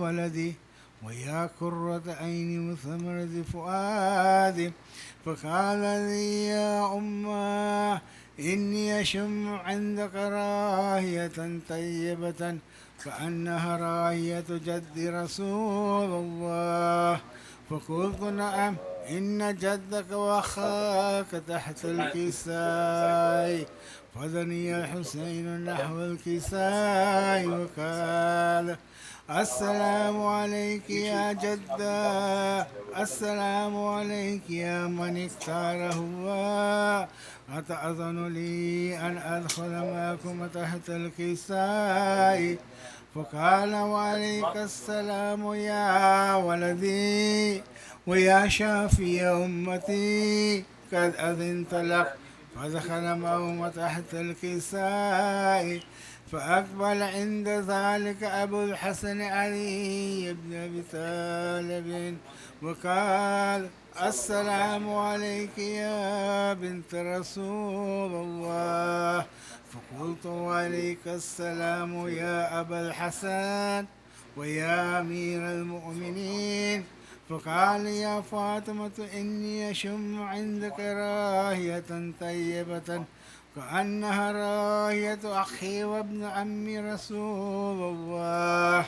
ولدي ويا قرة عيني وثمرة فؤادي. فقال لي يا أمه إني أشم عندك راهية طيبة كأنها راهية جد رسول الله. فقلت نعم، إن جدك وأخاك تحت الكساء. فدني الحسين نحو الكساء وقال السلام عليك يا جدة، السلام عليك يا من اختاره الله. أتأذن لي أن أدخل معكم تحت الكساء؟ فقال وعليك السلام يا ولدي ويا شافي أمتي، قد أذنت لك. فدخل معهم تحت الكساء. فأقبل عند ذلك أبو الحسن علي بن أبي طالب وقال السلام عليك يا بنت رسول الله. فقلت وعليك السلام يا أبا الحسن ويا أمير المؤمنين. فقال يا فاطمة إني أشم عندك راهية طيبة كأنها راهية أخي وابن عم رسول الله.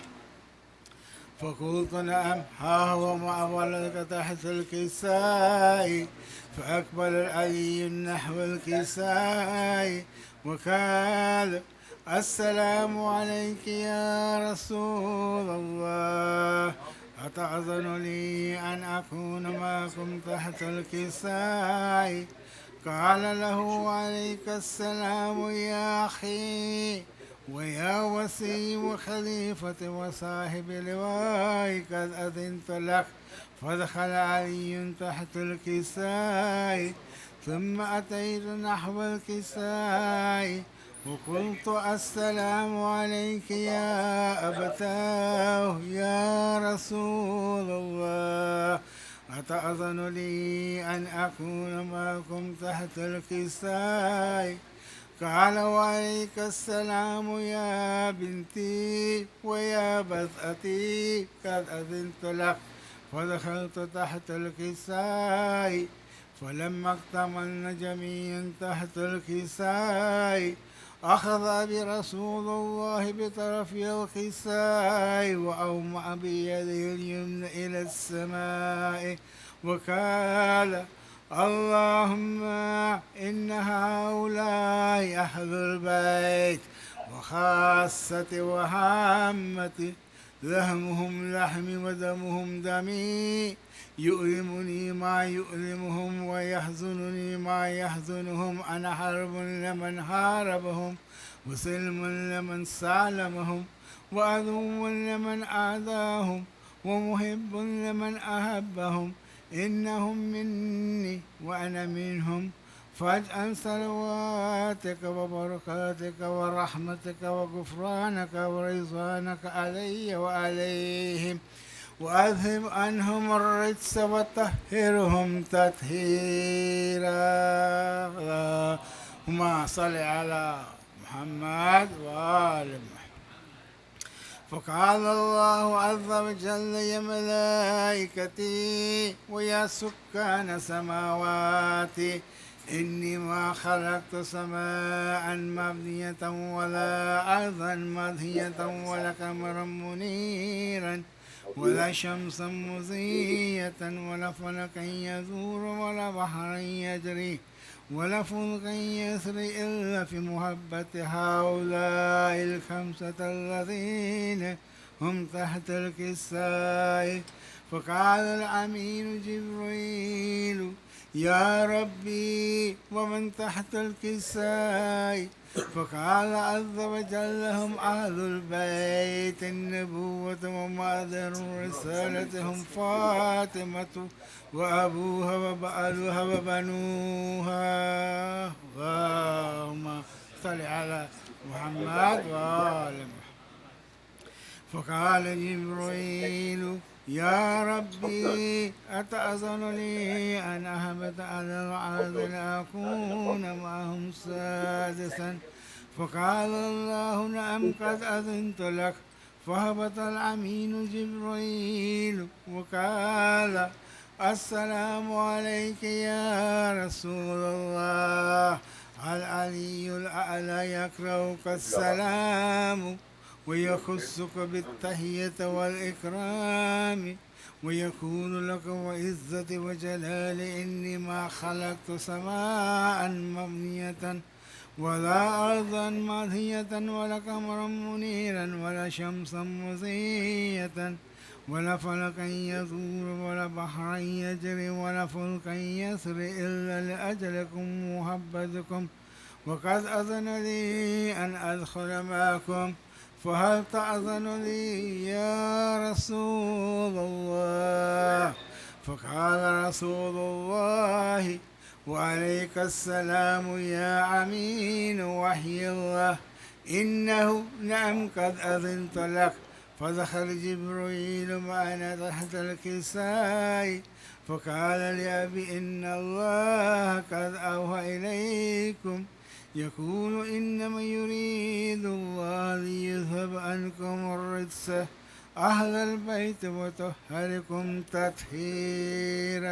فقلت نعم، ها هو مع ولدك تحت الكساء. فأقبل علي نحو الكساء وقال السلام عليك يا رسول الله. أتأذن لي أن أكون معكم تحت الكساء؟ قال له عليك السلام يا أخي ويا وسي وخليفة وصاحب لواء، قد أذنت لك. فدخل علي تحت الكساء. ثم أتيت نحو الكساء وقلت السلام عليك يا أبتاه يا رسول الله. أتأذن لي أن أكون معكم تحت الكساء؟ قال وعليك السلام يا بنتي ويا بذأتي، قد أذنت لك. فدخلت تحت الكساء. فلما اكتملن جميعا تحت الكساء أخذ برسول الله بطرف الكساء وأومأ بيده اليمنى إلى السماء وقال اللهم إن هؤلاء أهل البيت وخاصة وهامة، لحمهم لحمي ودمهم دمي، يؤلمني ما يؤلمهم ويحزنني ما يحزنهم. أنا حرب لمن حاربهم وسلم لمن سالمهم وعدو لمن عاداهم ومحب لمن أحبهم. إنهم مني وأنا منهم، فاجعل صلواتك وبركاتك ورحمتك وغفرانك ورضوانك علي وعليهم، وأذهب عنهم الرجس وطهرهم تطهيرا. اللهم صل على محمد وآل محمد. فقال الله عز وجل يا ملائكتي ويا سكان سماواتي إني ما خلقت سماء مبنية ولا أرضا مدهية ولا قمرا منيرا ولا شمسا مضية ولا فلكا يدور ولا بحرا يجري ولا فلكا يسري إلا في محبة هؤلاء الخمسة الذين هم تحت الكساء. فقال الأمين جبريل يا ربي ومن تحت الكساء؟ فقال عز وجل هم أهل البيت النبوة ومادر رسالتهم فاطمة وأبوها وبعلها وبنوها. اللهم صل على محمد وآل محمد. فقال جبريل يا ربي أتأذن لي أن أهبط على العرض لأكون معهم سادسا؟ فقال الله نعم قد أذنت لك. فهبط الأمين جبريل وقال السلام عليك يا رسول الله. العلي الأعلى يقرأك السلام ويخصك بالتحية والإكرام ويقول لك وعزتي وجلالي إني ما خلقت سماء مبنية ولا أرضا ماهية ولا قمرا منيرا ولا شمسا مضية ولا فلكا يدور ولا بحرا يجري ولا فلكا يسري إلا لأجلكم محبتكم وقد أذن لي أن أدخل معكم فهل تأذن لي يا رسول الله؟ فقال رسول الله وعليك السلام يا أمين وحي الله إنه نعم قد أذنت لك. فدخل جبريل معنا تحت الكساء فقال لأبي إن الله قد أوحى إليكم يقول إنما يريد الله ليذهب عنكم الرجس أهل البيت وطهركم تطهيرا.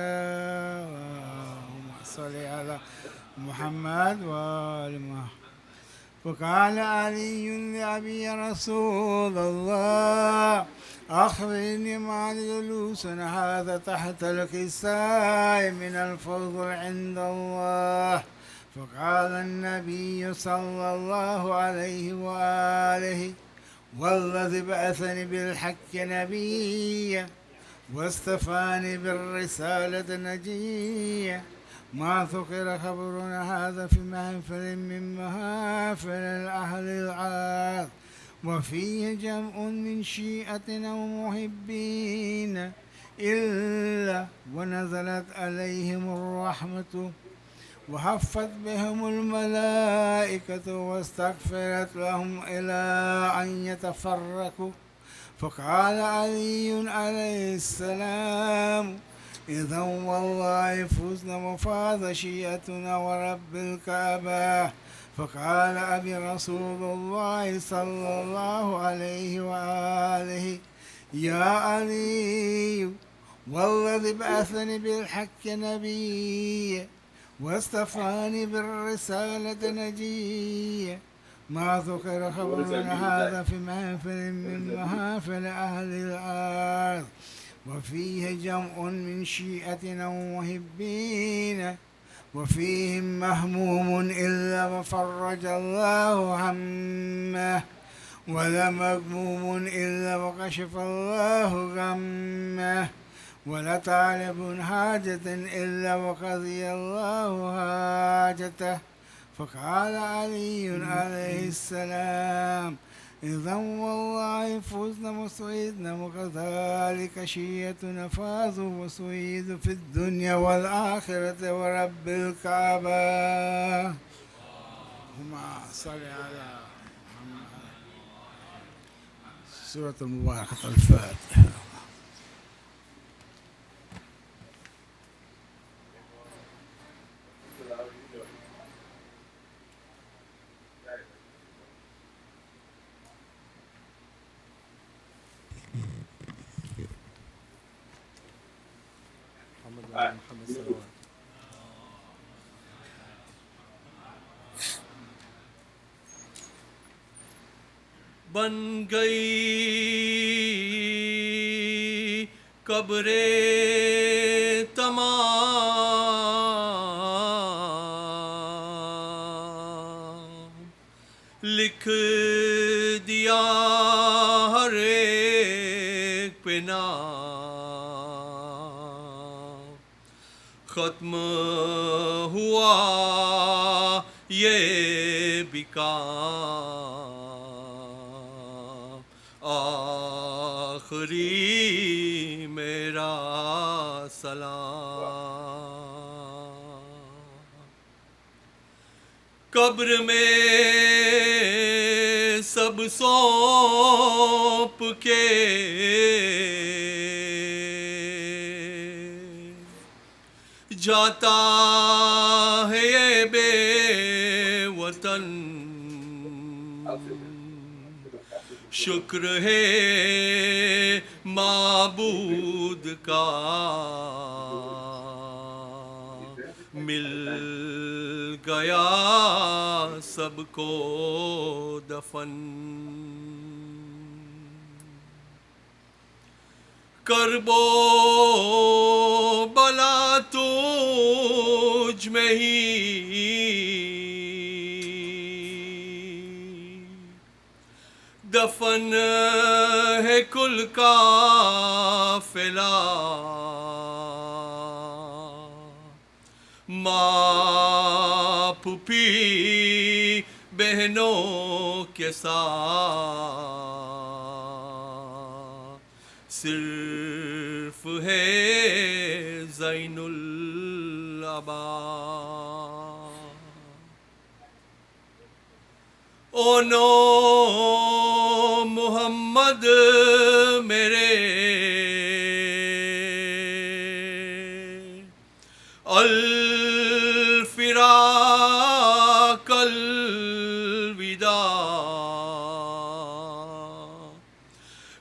اللهم صل على محمد وآل محمد. فقال علي لأبي يا رسول الله أخبرني ما جلوسنا هذا تحت الكساء من الفضل عند الله. فقال النبي صلى الله عليه وآله والذي بعثني بالحق نبيا واصطفاني بالرسالة نجيا ما ذكر خبرنا هذا في محفل من محافل الأهل العاد وفيه جمع من شيعتنا ومحبين إلا ونزلت عليهم الرحمة وحفت بهم الملائكة واستغفرت لهم إلى أن يتفرقوا. فقال علي عليه السلام إذا والله فزنا وفاز شيعتنا ورب الكعبة. فقال أبي رسول الله صلى الله عليه وآله يا علي والذي بعثني بالحق نبيا واصطفاني بالرسالة نجيا ما ذكر خبرنا هذا في محفل من محافل أهل الأرض وفيه جمع من شيعتنا ومحبين وفيهم مهموم إلا وفرج الله همه ولا مغموم إلا وكشف الله غمه ولا طالب حاجة إلا وقضي الله حاجته. فقال علي عليه السلام إذا والله فزنا وسعيدنا وكذلك شيعتنا فازوا وسعيدوا في الدنيا والآخرة ورب الكعبة. اللهم صل على محمد. سورة المباركة الفاتحة. محمد صلوات. बन गई कब्रे तमाम लिख दिया हर एक पे नाम खत्म हुआ ये भी काम आखिरी मेरा सलाम कब्र में सब सौंप के जाता है ये बेवतन شکر ہے معبود کا مل گیا سب کو دفن کرب و بلا تجھ میں ہی دفن ہے کل قافلہ ماں پھوپھی بہنوں کے ساتھ صرف ہے زین العباد او نو محمد میرے الفراق الوداع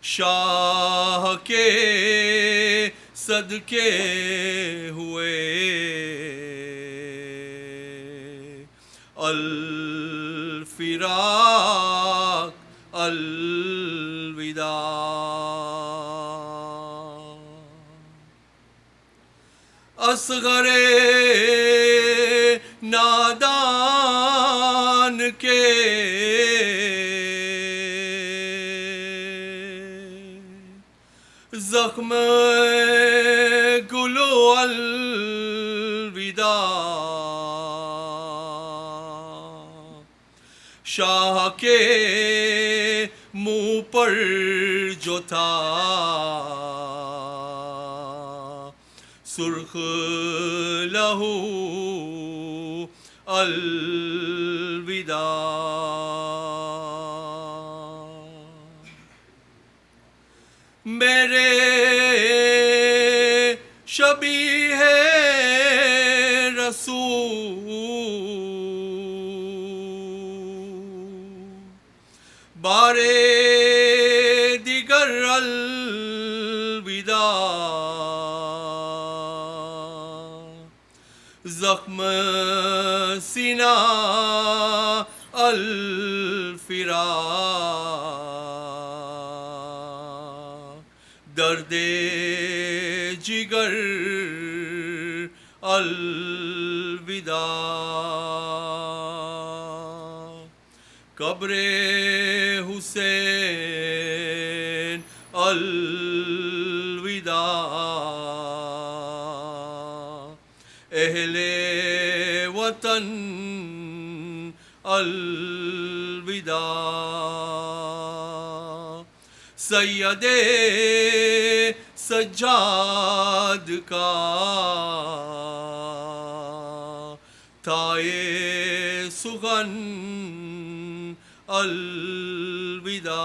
شاہ کے صدقے ہوئے الفراق الوداع اصغر نادان کے زخم گلو الوداع شاہ کے منہ پر جو تھا سرخ لہو الوداع میرے شبیہ رسول بارے دیگر الوداع زخم سینہ الفراق درد جگر الوداع قبر حسین الوداع اہل وطن الوداع سید سجاد کا تھائے سخن الوداع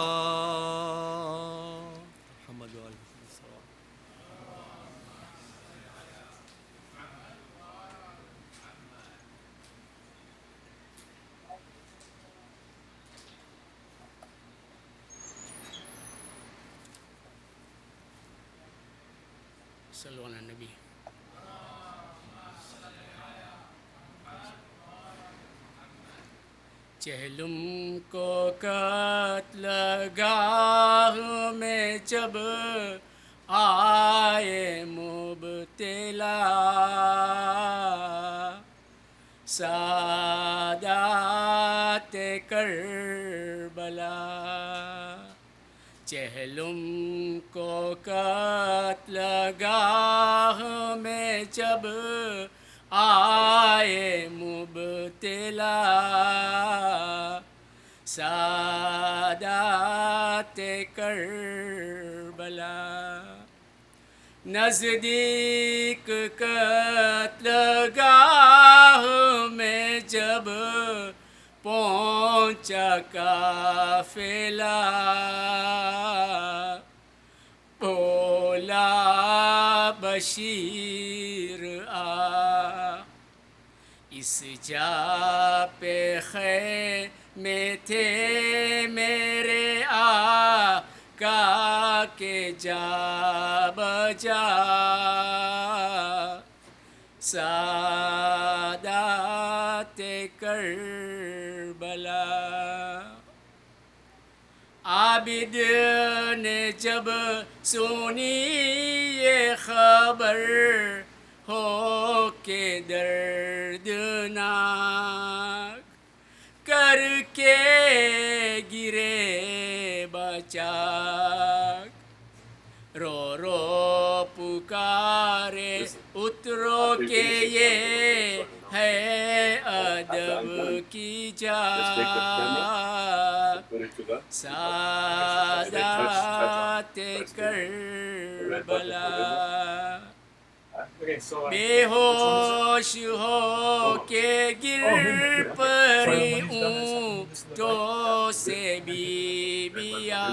محمد وآلہ وسلم صلو علی النبی چہلم کو قتل گاہ میں جب آئے مبتلا سادات کربلا چہلم کو قتل گاہ میں جب آئے مبتلا سادات کربلا نزدیک قتل گاہ میں جب پہنچا قافلہ بولا بشیر آ اس جا پہ خیر میں تھے میرے آقا کے جا بجا سادات کربلا عابد نے جب سنی یہ خبر ہو کے دردناک کر کے گرے بچاک رو رو پکارے اترو کہ یہ ہے ادب کی جا سادات کربلا بے ہوش ہو کے گر پڑی اونٹوں سے بیبیا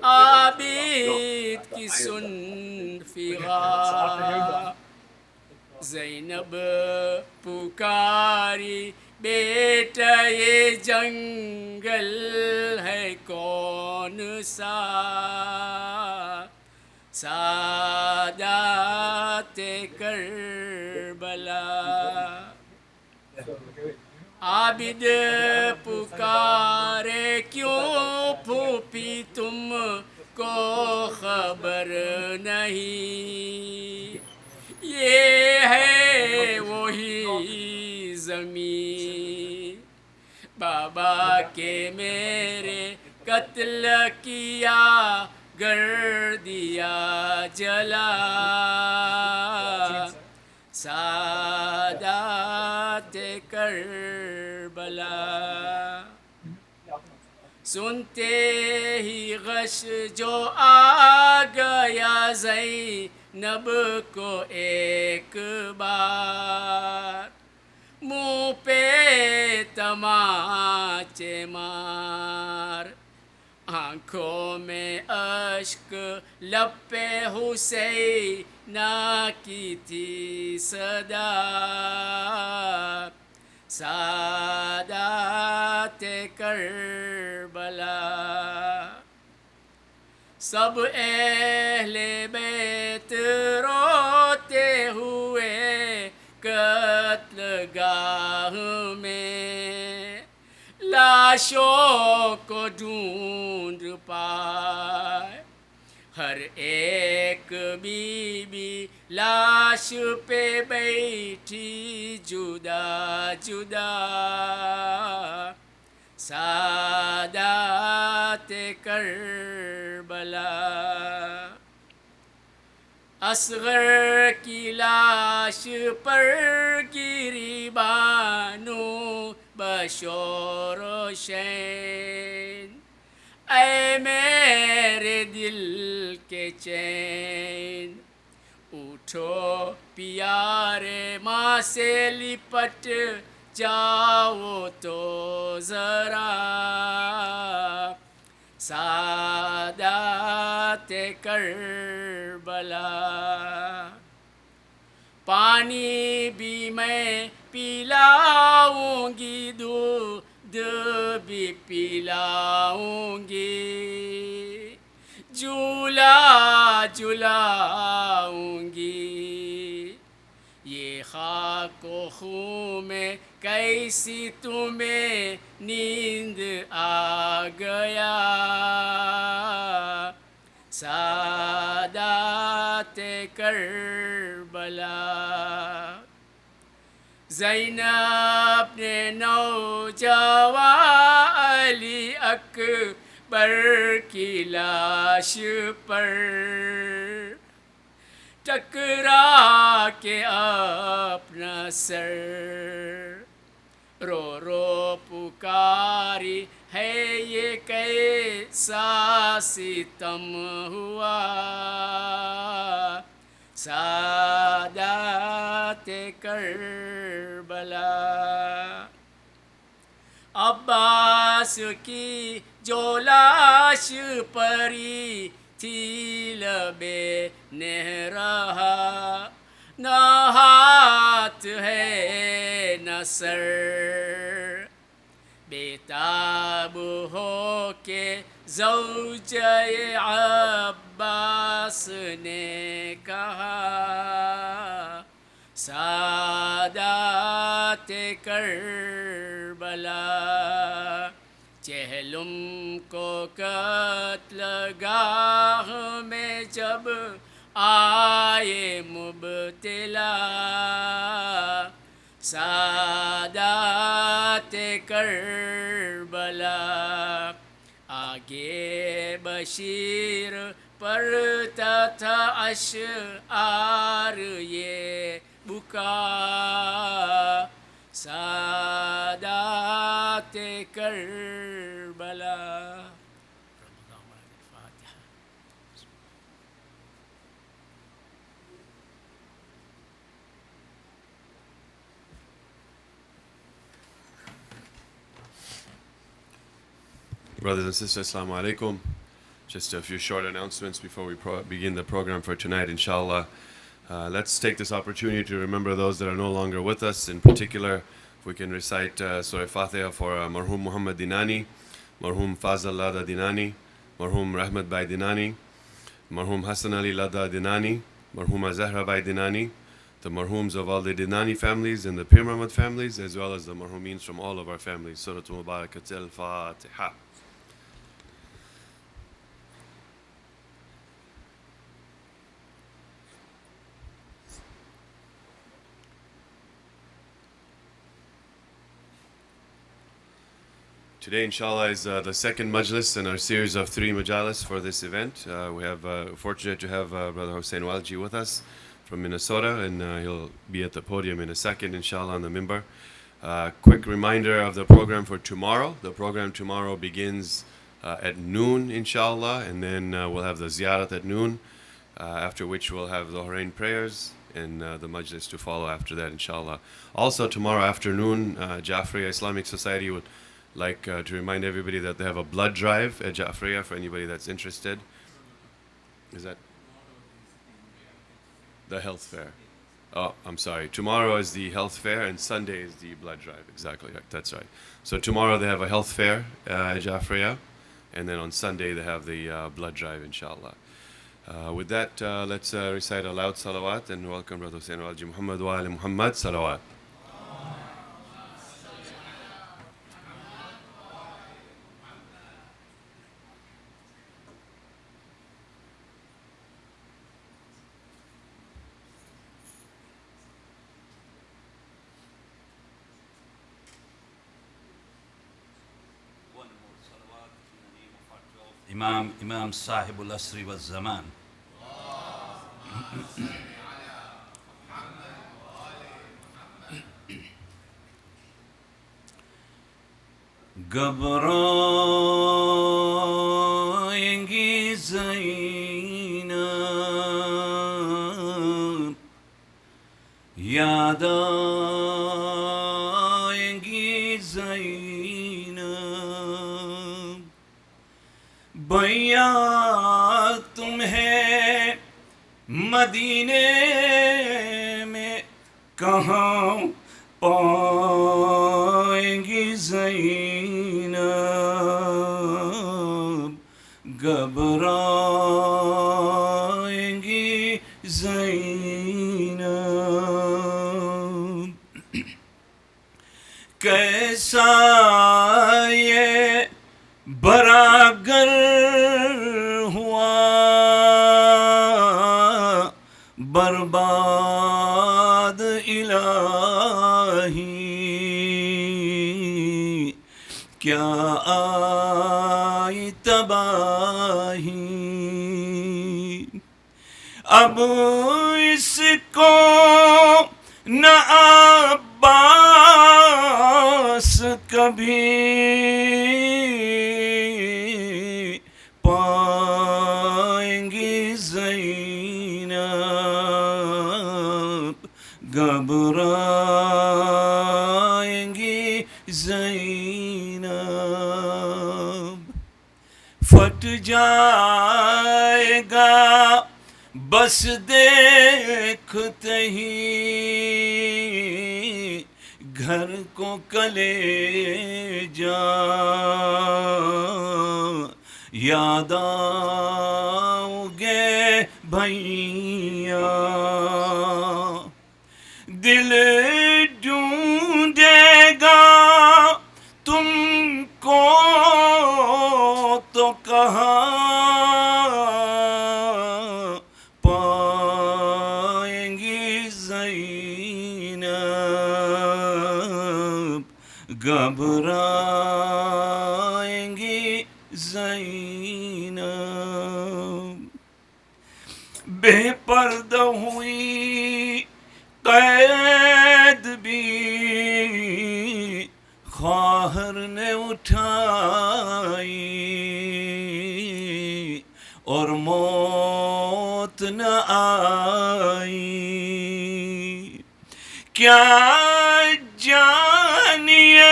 عابد کی سن فغا زینب پکاری بیٹا یہ جنگل ہے کون سا سادات کربلا عابد پکارے کیوں پھوپھی تم کو خبر نہیں یہ ہے وہی زمین بابا کے میرے قتل کیا گر دیا جلا سادات کربلا سنتے ہی غش جو آ گیا زینب کو ایک بار منہ پہ تماچے مار آنکھوں میں اشک لب پہ حسین کی تھی صدا سادات کربلا سب اہل بیت روتے ہوئے قتل گاہ میں لاشوں کو ڈھونڈ پائے ہر ایک بی بی لاش پہ بیٹھی جدا جدا سادات کربلا اصغر کی لاش پر گری بانو بشور و شین اے میرے دل کے چین اٹھو پیارے ماں سے لپٹ جاؤ تو ذرا سادات کربلا پانی بھی میں پلاؤں گی دودھ بھی پلاؤں گی جھولا جھلاؤں گی یہ خاک و خوں میں کیسی تمہیں نیند آ گیا سادات کربلا زینب نے نوجوان علی اکبر کی لاش پر ٹکرا کے اپنا سر رو رو پکاری ہے یہ کیسا ستم ہوا سادات کربلا عباس کی جو لاش پری تھی لبے نہرہا نہ ہاتھ ہے نہ سر अब हो के ज़ौज-ए अब्बास ने कहा सादात करबला चहलुम को कत्ल गाह में जब आए मुबतला सादात करबला आगे बशीर पढ़ता था अशआर ये बुका Sadat Karbala. Brothers and sisters, Assalamu alaikum. Just a few short announcements before we begin the program for tonight, inshallah. Let's take this opportunity to remember those that are no longer with us. In particular, if we can recite Surah Fatiha for Marhum Muhammad Dinani, Marhum Fazal Lada Dinani, Marhum Rahmat Bai Dinani, Marhum Hassan Ali Lada Dinani, Marhuma Zahra Bai Dinani, the marhums of all the Dinani families and the Pir Muhammad families, as well as the marhumeens from all of our families. Surah Mubarakat al-Fatiha. Today, inshallah, is the second majlis in our series of 3 majalis for this event. We have fortunate to have Brother Hussein Walji with us from Minnesota, and he'll be at the podium in a second, inshallah, on the mimbar. Quick reminder of the program for tomorrow. The program tomorrow begins at noon, inshallah, and then we'll have the ziyarat at noon, after which we'll have the Dhuhrain prayers and the majlis to follow after that, inshallah. Also, tomorrow afternoon, Jafriya Islamic Society would like to remind everybody that they have a blood drive at Jafriya for anybody that's interested. Is that the health fair? Oh, I'm sorry. Tomorrow is the health fair and Sunday is the blood drive. Exactly, that's right. So tomorrow they have a health fair at Jafriya, and then on Sunday they have the blood drive, inshallah. With that, let's recite a loud salawat and welcome Brother Hussein Walji Muhammad wa ali Muhammad salawat. Imam Sahibul Asri wa Zaman. Ghabrayengi Zainab, yaad aayengi Zainab, بھیا تمہیں مدینے میں کہاں پائیں گی زینب، گھبرائیں گی زینب. کیسا یہ براگر ہوا برباد الہی، کیا آئی تباہی. اب اس کو نہ عباس کبھی پائیں گی زینب، گھبرائیں گی زینب. پھٹ جائے گا بس دیکھتے ہی گھر کو کلے جا یاد آؤ گے بھیا دل ڈھونڈے گا تم کو تو کہاں پائیں گی زینب گھبرائیں گی زینب بے پردہ ہوئی قید بھی خواہر نے اٹھائی اور موت نہ آئی کیا جانیے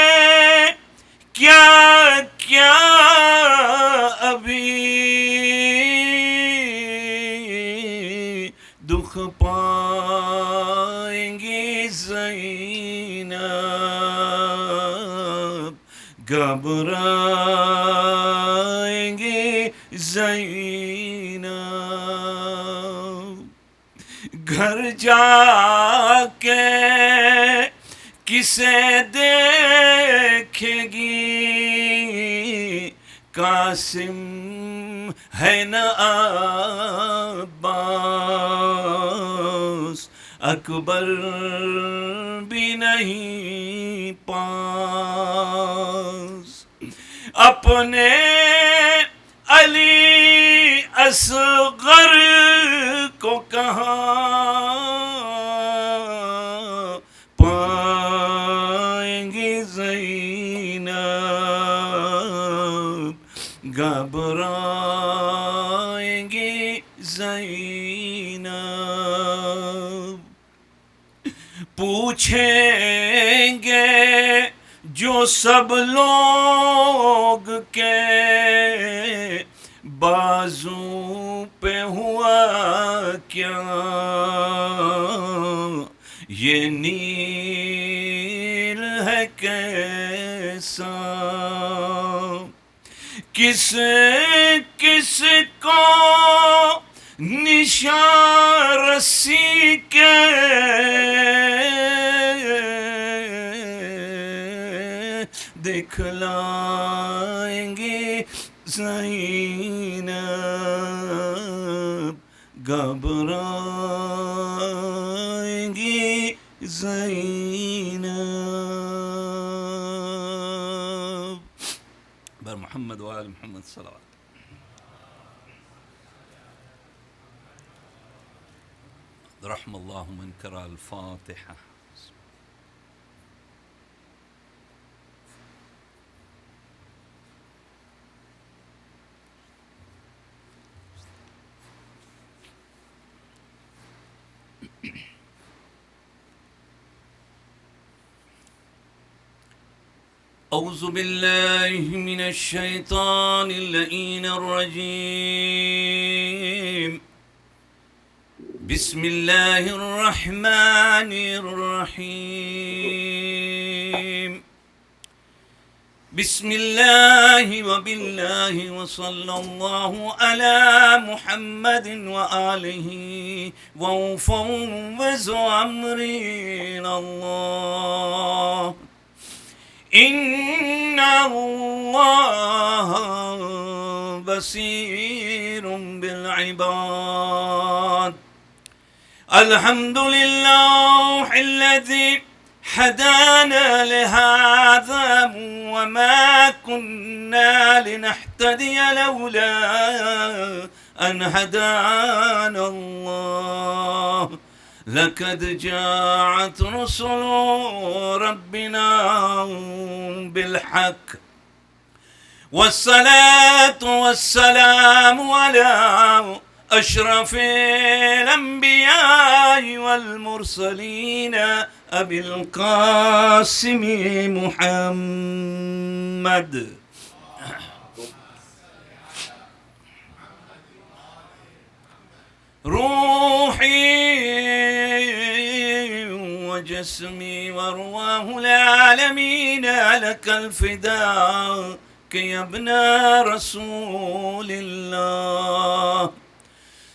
کیا کیا ابھی دکھ پائیں گی زینب گھبرائیں گی زینب گھر جا کے کسے دیکھے گی قاسم ہے نہ عباس اکبر بھی نہیں پاس اپنے علی اصغر کو کہاں پائیں گی زینب گھبرائیں گی زینب پوچھیں گے جو سب لوگ کے بازو پہ ہوا کیا یہ نیل ہے کیسا کس کس کو نشان رسی کے دکھلائیں گی زینب گھبرائیں گی زینب بر محمد وآل محمد صلوات رحم الله من قرأ الفاتحة أعوذ بالله من الشيطان اللعين الرجيم بسم الله الرحمن الرحيم بسم الله وبالله وصلى الله على محمد وآله وفوز أمري إلى الله إن الله بصير بالعباد الحمد لله الذي هدانا لهذا وما كنا لنهتدي لولا أن هدانا الله لقد جاءت رسل ربنا بالحق والصلاة والسلام على أشرف الأنبياء والمرسلين أبي القاسم محمد روحي جسمي وأرواح العالمين لك الفداء يا ابن رسول الله.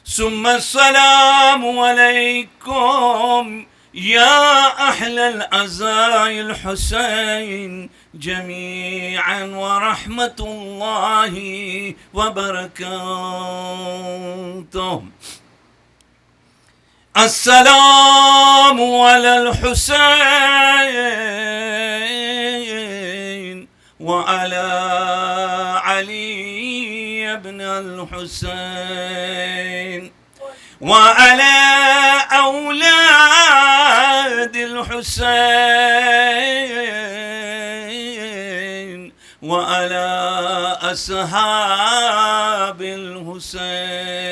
ثم السلام عليكم يا أهل العزاء الحسين جميعا ورحمة الله وبركاته. السلام على الحسين وعلى علي بن الحسين وعلى أولاد الحسين وعلى أصحاب الحسين،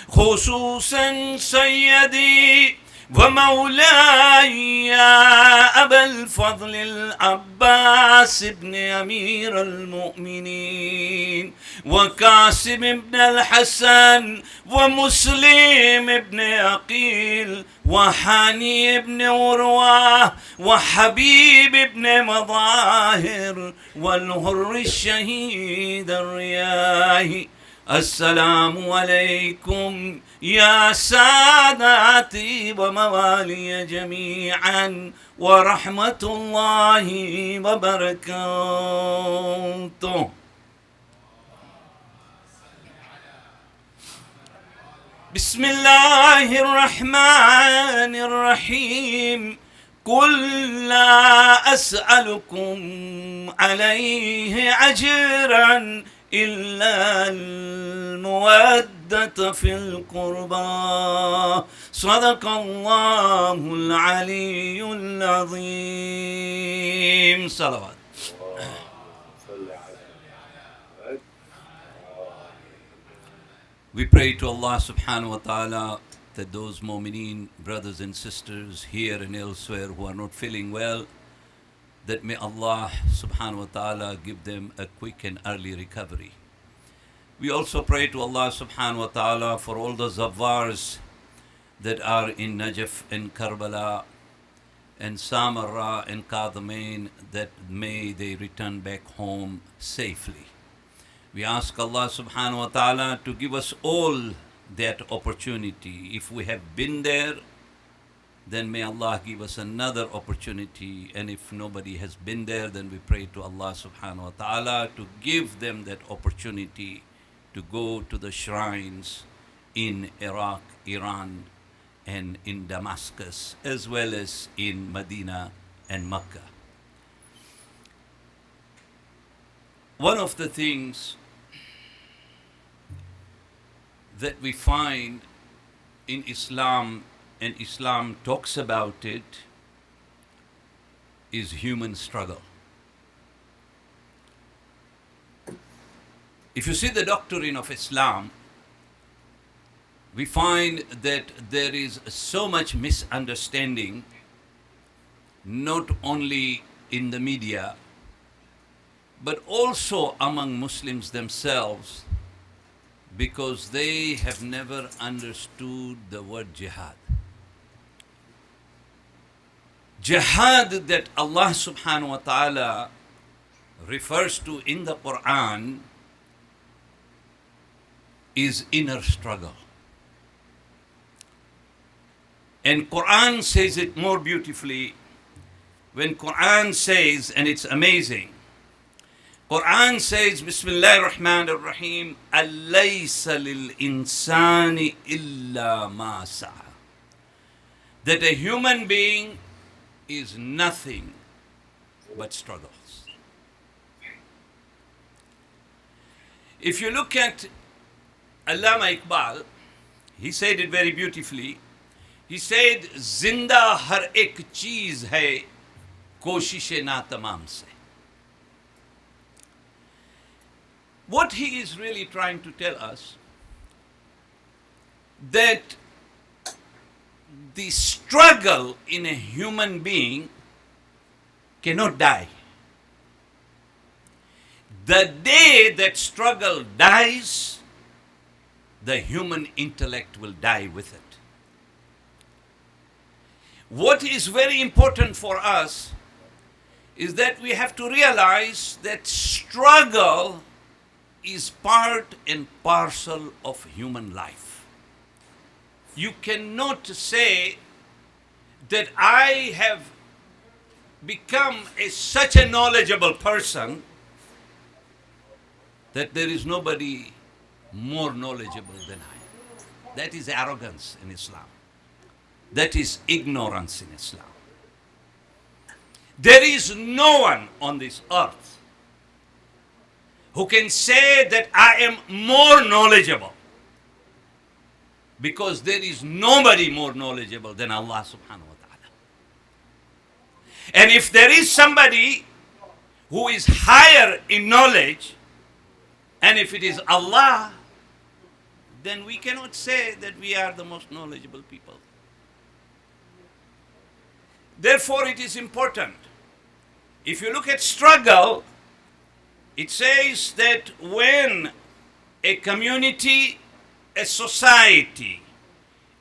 خصوصا سيدي ومولاي أبا الفضل العباس بن أمير المؤمنين وقاسم بن الحسن ومسلم بن عقيل وحاني بن عروة وحبيب بن مظاهر والهر الشهيد الرياحي. السلام عليكم يا ساداتي وموالي جميعا ورحمة الله وبركاته. بسم الله الرحمن الرحيم. قل لا أسألكم عليه أجرا إلا المودة في القربى. صدق الله العلي العظيم. صلوات. We pray to Allah subhanahu wa ta'ala that those mu'mineen, brothers and sisters here and elsewhere who are not feeling well, that may Allah subhanahu wa ta'ala give them a quick and early recovery. We also pray to Allah subhanahu wa ta'ala for all the zawars that are in Najaf and Karbala and Samarra and Kadamain, that may they return back home safely. We ask Allah subhanahu wa ta'ala to give us all that opportunity. If we have been there, then may Allah give us another opportunity. And if nobody has been there, then we pray to Allah subhanahu wa ta'ala to give them that opportunity to go to the shrines in Iraq, Iran, and in Damascus, as well as in Medina and Mecca. One of the things that we find in Islam, and Islam talks about it, is human struggle. If you see the doctrine of Islam, we find that there is so much misunderstanding, not only in the media, but also among Muslims themselves, because they have never understood the word jihad. Jihad that Allah subhanahu wa ta'ala refers to in the Quran is inner struggle. And Quran says it more beautifully when Quran says, and it's amazing, Quran says, Bismillah ar-Rahman ar-Rahim, Alaysa lil-insani illa ma sa'a. That a human being is nothing but struggles. If you look at Allama Iqbal, he said it very beautifully. He said, Zinda har ek cheez hai, koshish na tamam se. What he is really trying to tell us, that the struggle in a human being cannot die. The day that struggle dies, the human intellect will die with it. what is very important for us is that we have to realize that struggle is part and parcel of human life. You cannot say that I have become such a knowledgeable person that there is nobody more knowledgeable than I. That is arrogance in Islam. That is ignorance in Islam. There is no one on this earth who can say that I am more knowledgeable, because there is nobody more knowledgeable than Allah subhanahu wa ta'ala. And if there is somebody who is higher in knowledge, and if it is Allah, then we cannot say that we are the most knowledgeable people. Therefore, it is important. If you look at struggle, it says that when a community, a society,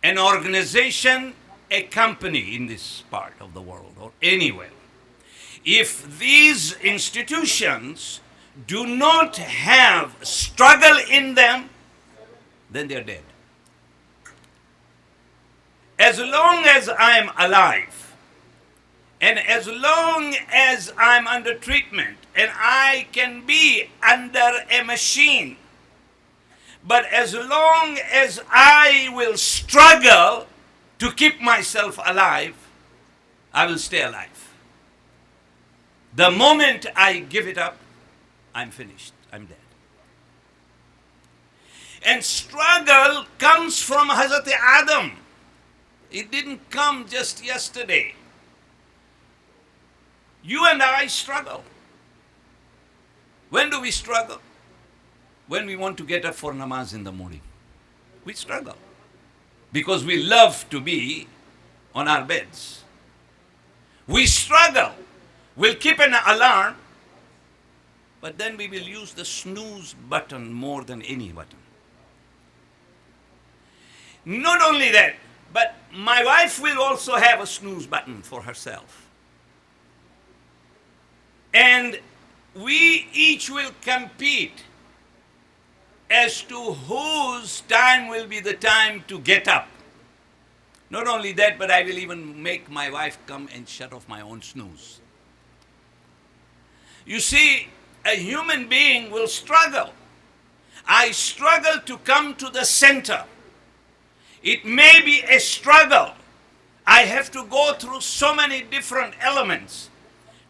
an organization, a company in this part of the world or anywhere, if these institutions do not have struggle in them, then they are dead. As long as I am alive, and as long as I'm under treatment, and I can be under a machine, but as long as I will struggle to keep myself alive, I will stay alive. The moment I give it up, I'm finished, I'm dead. And struggle comes from Hazrat Adam. It didn't come just yesterday. You and I struggle. When do we struggle? When we want to get up for namaz in the morning. We struggle. Because we love to be on our beds. We struggle. We'll keep an alarm, but then we will use the snooze button more than any button. Not only that, but my wife will also have a snooze button for herself. And we each will compete as to whose time will be the time to get up. Not only that, but I will even make my wife come and shut off my own snooze. You see, a human being will struggle. I struggle to come to the center. It may be a struggle. I have to go through so many different elements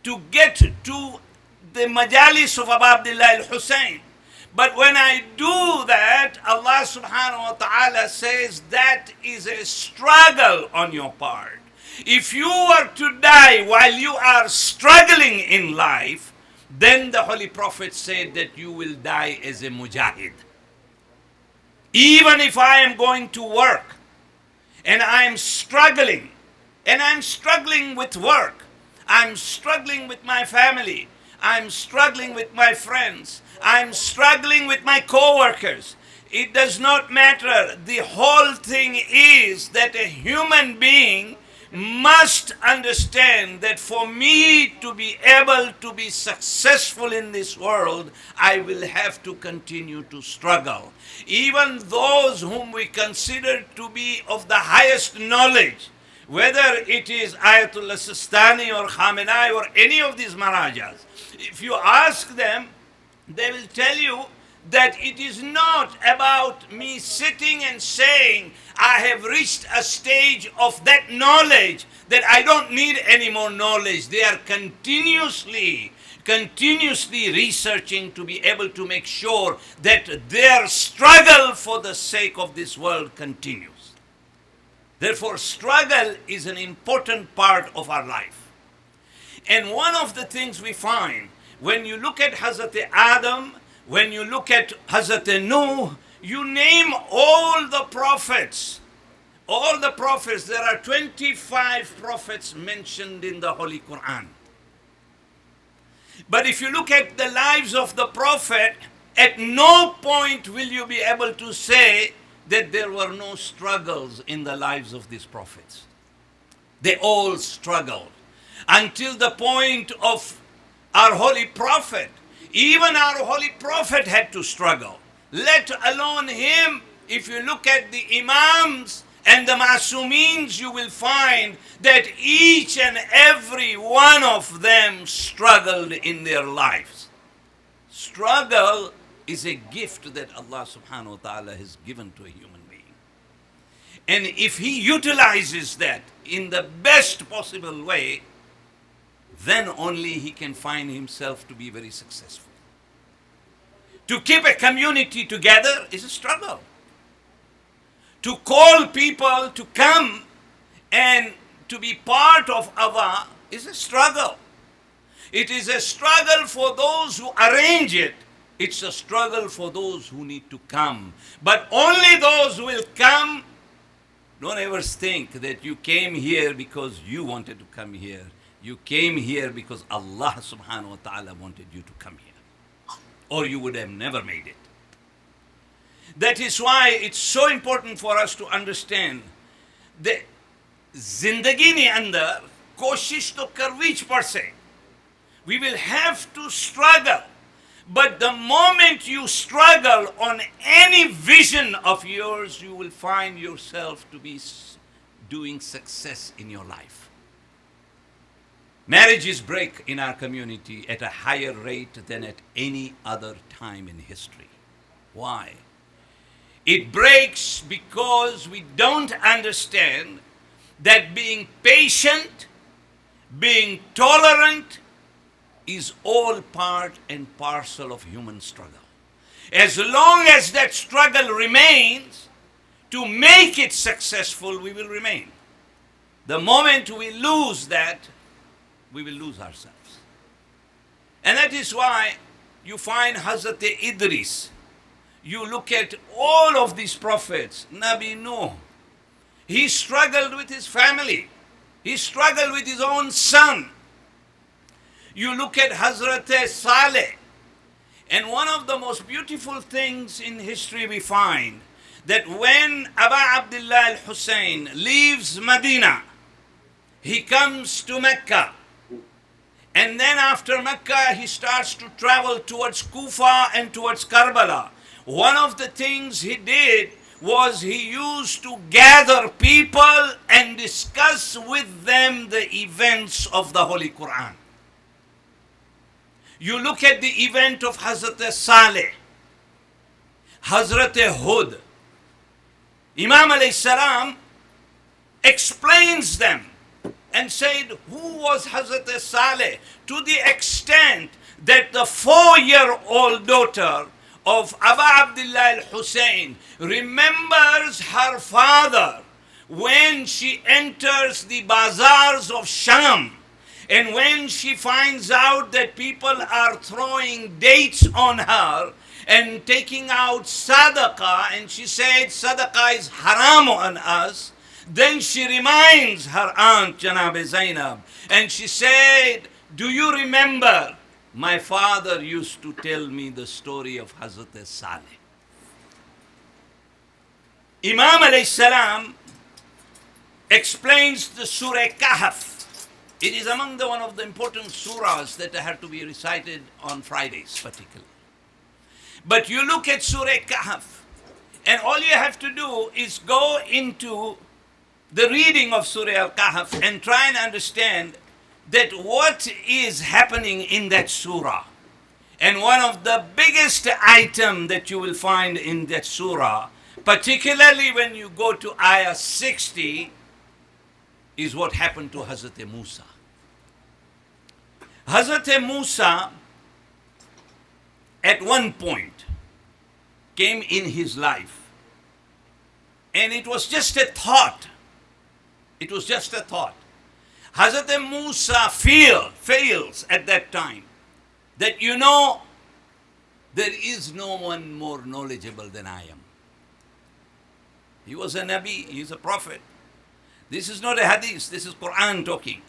to get to the majalis of Abu Abdullah al-Hussein. But when I do that, Allah subhanahu wa ta'ala says that is a struggle on your part. If you were to die while you are struggling in life, then the Holy Prophet said that you will die as a mujahid. Even if I am going to work and I am struggling, and I'm struggling with work, I'm struggling with my family, I'm struggling with my friends, I'm struggling with my co-workers. It does not matter. The whole thing is that a human being must understand that for me to be able to be successful in this world, I will have to continue to struggle. Even those whom we consider to be of the highest knowledge, whether it is Ayatollah Sistani or Khamenei or any of these Maharajas, if you ask them, they will tell you that it is not about me sitting and saying I have reached a stage of that knowledge that I don't need any more knowledge. They are continuously researching to be able to make sure that their struggle for the sake of this world continues. Therefore, struggle is an important part of our life. And one of the things we find when you look at Hazrat Adam, when you look at Hazrat Nuh, you name all the prophets. All the prophets, there are 25 prophets mentioned in the Holy Quran. But if you look at the lives of the prophet, at no point will you be able to say that there were no struggles in the lives of these prophets. They all struggled until the point of our Holy Prophet. Even our Holy Prophet had to struggle, let alone him. If you look at the Imams and the Masumeens, you will find that each and every one of them struggled in their lives. Struggle is a gift that Allah subhanahu wa ta'ala has given to a human being. And if he utilizes that in the best possible way, then only he can find himself to be very successful. To keep a community together is a struggle. To call people to come and to be part of Ava is a struggle. It is a struggle for those who arrange it. It's a struggle for those who need to come. But only those who will come. Don't ever think that you came here because you wanted to come here. You came here because Allah subhanahu wa ta'ala wanted you to come here. Or you would have never made it. That is why it's so important for us to understand that zindagi ni andar koshish to karvi j padse. We will have to struggle. But the moment you struggle on any vision of yours, you will find yourself to be doing success in your life. Marriages break in our community at a higher rate than at any other time in history. Why? It breaks because we don't understand that being patient, being tolerant, is all part and parcel of human struggle. As long as that struggle remains, to make it successful, we will remain. The moment we lose that, we will lose ourselves. And that is why you find Hazrat Idris. You look at all of these prophets, Nabi Nuh, he struggled with his family. He struggled with his own son. You look at Hazrat Saleh. And one of the most beautiful things in history we find, that when Aba Abdullah al-Hussein leaves Medina, he comes to Mecca. And then after Mecca, he starts to travel towards Kufa and towards Karbala. One of the things he did was he used to gather people and discuss with them the events of the Holy Quran. You look at the event of Hazrat Saleh, Hazrat Hud. Imam alayhi salam explains them and said, who was Hazrat Saleh? To the extent that the 4-year-old daughter of Aba Abdullah al-Hussein remembers her father when she enters the bazaars of Sham. And when she finds out that people are throwing dates on her and taking out sadaqah, and she said sadaqah is haram on us, then she reminds her aunt Janab Zainab, and she said, do you remember? My father used to tell me the story of Hazrat Saleh. Imam alayhi salam explains the Surah Kahf. It is among one of the important surahs that have to be recited on Fridays particularly. But you look at Surah Kahf, and all you have to do is go into the reading of Surah Al-Kahf and try and understand that what is happening in that surah. And one of the biggest item that you will find in that surah, particularly when you go to ayah 60, is what happened to Hazrat Musa. Hazrat Musa at one point came in his life, and it was just a thought. It was just a thought. Hazrat Musa fails at that time that, you know, there is no one more knowledgeable than I am. He was a Nabi, he is a prophet. This is not a hadith, this is Quran talking.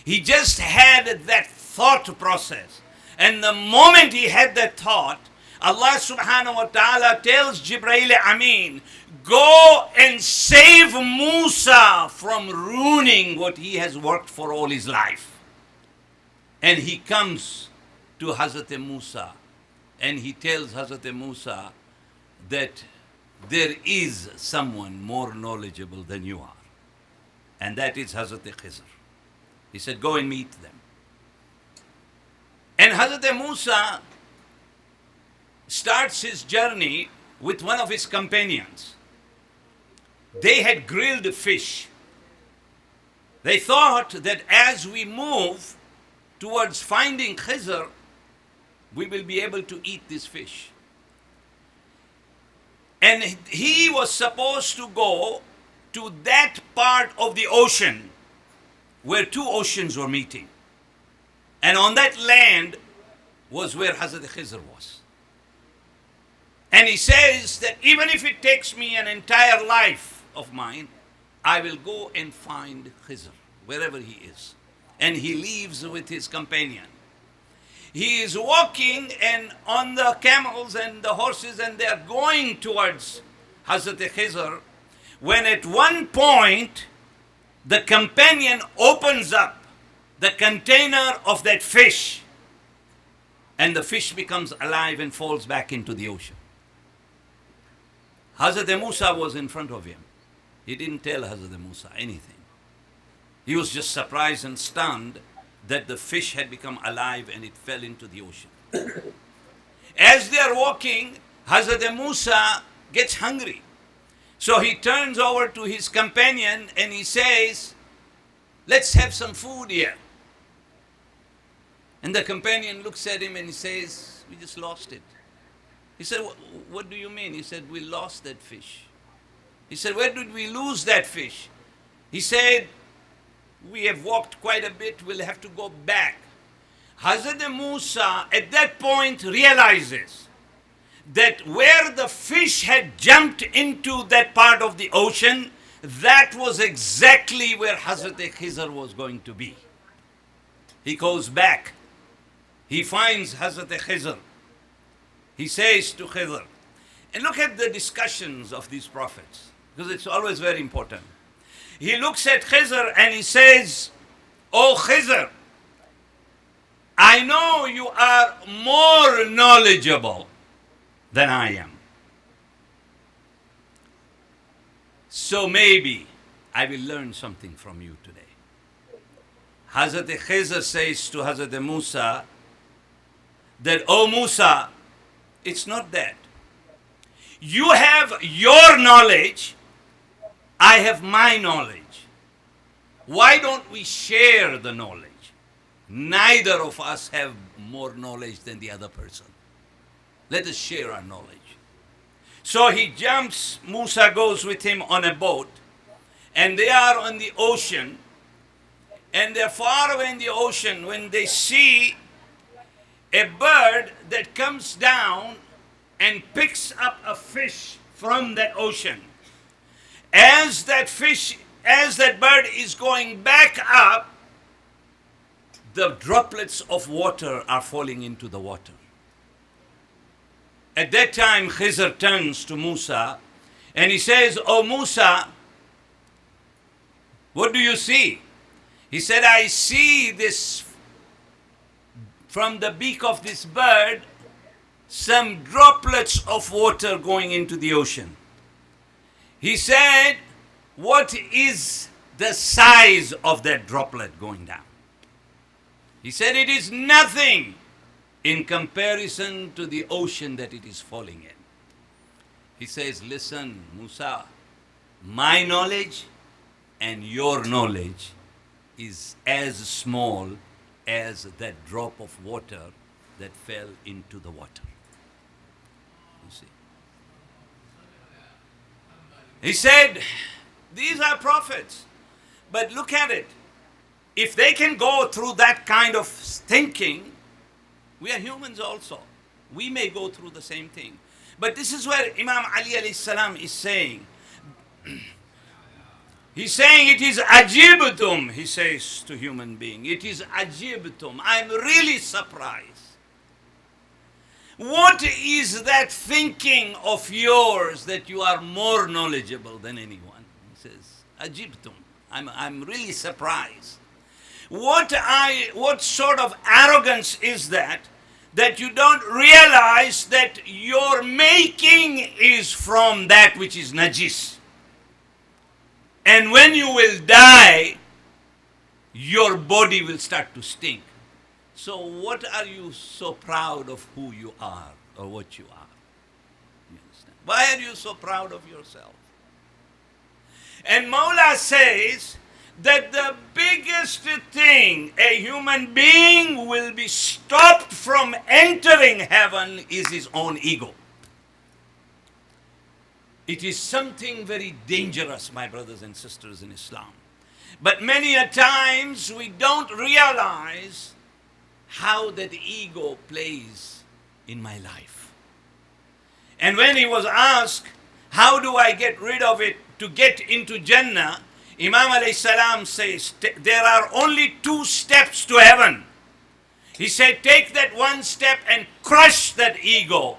He just had that thought process. And the moment he had that thought, Allah subhanahu wa ta'ala tells Jibreel Amin, go and save Musa from ruining what he has worked for all his life. And he comes to Hazrat Musa and he tells Hazrat Musa that there is someone more knowledgeable than you are. And that is Hazrat Khizr. He said, go and meet them. And Hazrat Musa starts his journey with one of his companions. They had grilled fish. They thought that as we move towards finding Khizr, we will be able to eat this fish. And he was supposed to go to that part of the ocean where two oceans were meeting. And on that land was where Hazrat Khizr was. And he says that even if it takes me an entire life of mine, I will go and find Khizr, wherever he is. And he leaves with his companion. He is walking and on the camels and the horses, and they are going towards Hazrat Khizr, when at one point the companion opens up the container of that fish, and the fish becomes alive and falls back into the ocean. Hazrat Musa was in front of him. He didn't tell Hazrat Musa anything. He was just surprised and stunned that the fish had become alive and it fell into the ocean. As they are walking, Hazrat Musa gets hungry. So he turns over to his companion and he says, let's have some food here. And the companion looks at him and he says, we just lost it. He said, what do you mean? He said, we lost that fish. He said, where did we lose that fish? He said, we have walked quite a bit, we'll have to go back. Hazrat Musa at that point realizes that where the fish had jumped into that part of the ocean, that was exactly where Hazrat Khizr was going to be. He goes back. He finds Hazrat Khizr. He says to Khizr, and look at the discussions of these prophets, because it's always very important. He looks at Khizr and he says, oh Khizr, I know you are more knowledgeable than I am. So maybe I will learn something from you today. Hazrat Khizr says to Hazrat Musa that, oh Musa, it's not that. You have your knowledge, I have my knowledge. Why don't we share the knowledge? Neither of us have more knowledge than the other person. Let us share our knowledge. So he jumps, Musa goes with him on a boat, and they are on the ocean, and they're far away in the ocean when they see a bird that comes down and picks up a fish from that ocean. As that bird is going back up, the droplets of water are falling into the water. At that time, Khizr turns to Musa and he says, oh Musa, what do you see? He said, I see this, from the beak of this bird, some droplets of water going into the ocean. He said, what is the size of that droplet going down? He said, it is nothing in comparison to the ocean that it is falling in. He says, listen, Musa, my knowledge and your knowledge is as small as that drop of water that fell into the water. You see. He said, these are prophets, but look at it. If they can go through that kind of thinking, we are humans also. We may go through the same thing. But this is where Imam Ali alayhi salam is saying. He's saying it is ajibtum, he says to human being. It is ajibtum. I'm really surprised. What is that thinking of yours that you are more knowledgeable than anyone? He says, Ajibtum. I'm really surprised. What sort of arrogance is that you don't realize that your making is from that which is najis. And when you will die, your body will start to stink. So what are you so proud of who you are or what you are? You understand? Why are you so proud of yourself? And Mawla says that the biggest thing a human being will be stopped from entering heaven is his own ego. It is something very dangerous, my brothers and sisters in Islam. But many a times we don't realize how that ego plays in my life. And when he was asked, how do I get rid of it to get into Jannah? Imam alayhi salam says, there are only 2 steps to heaven. He said, take that one step and crush that ego.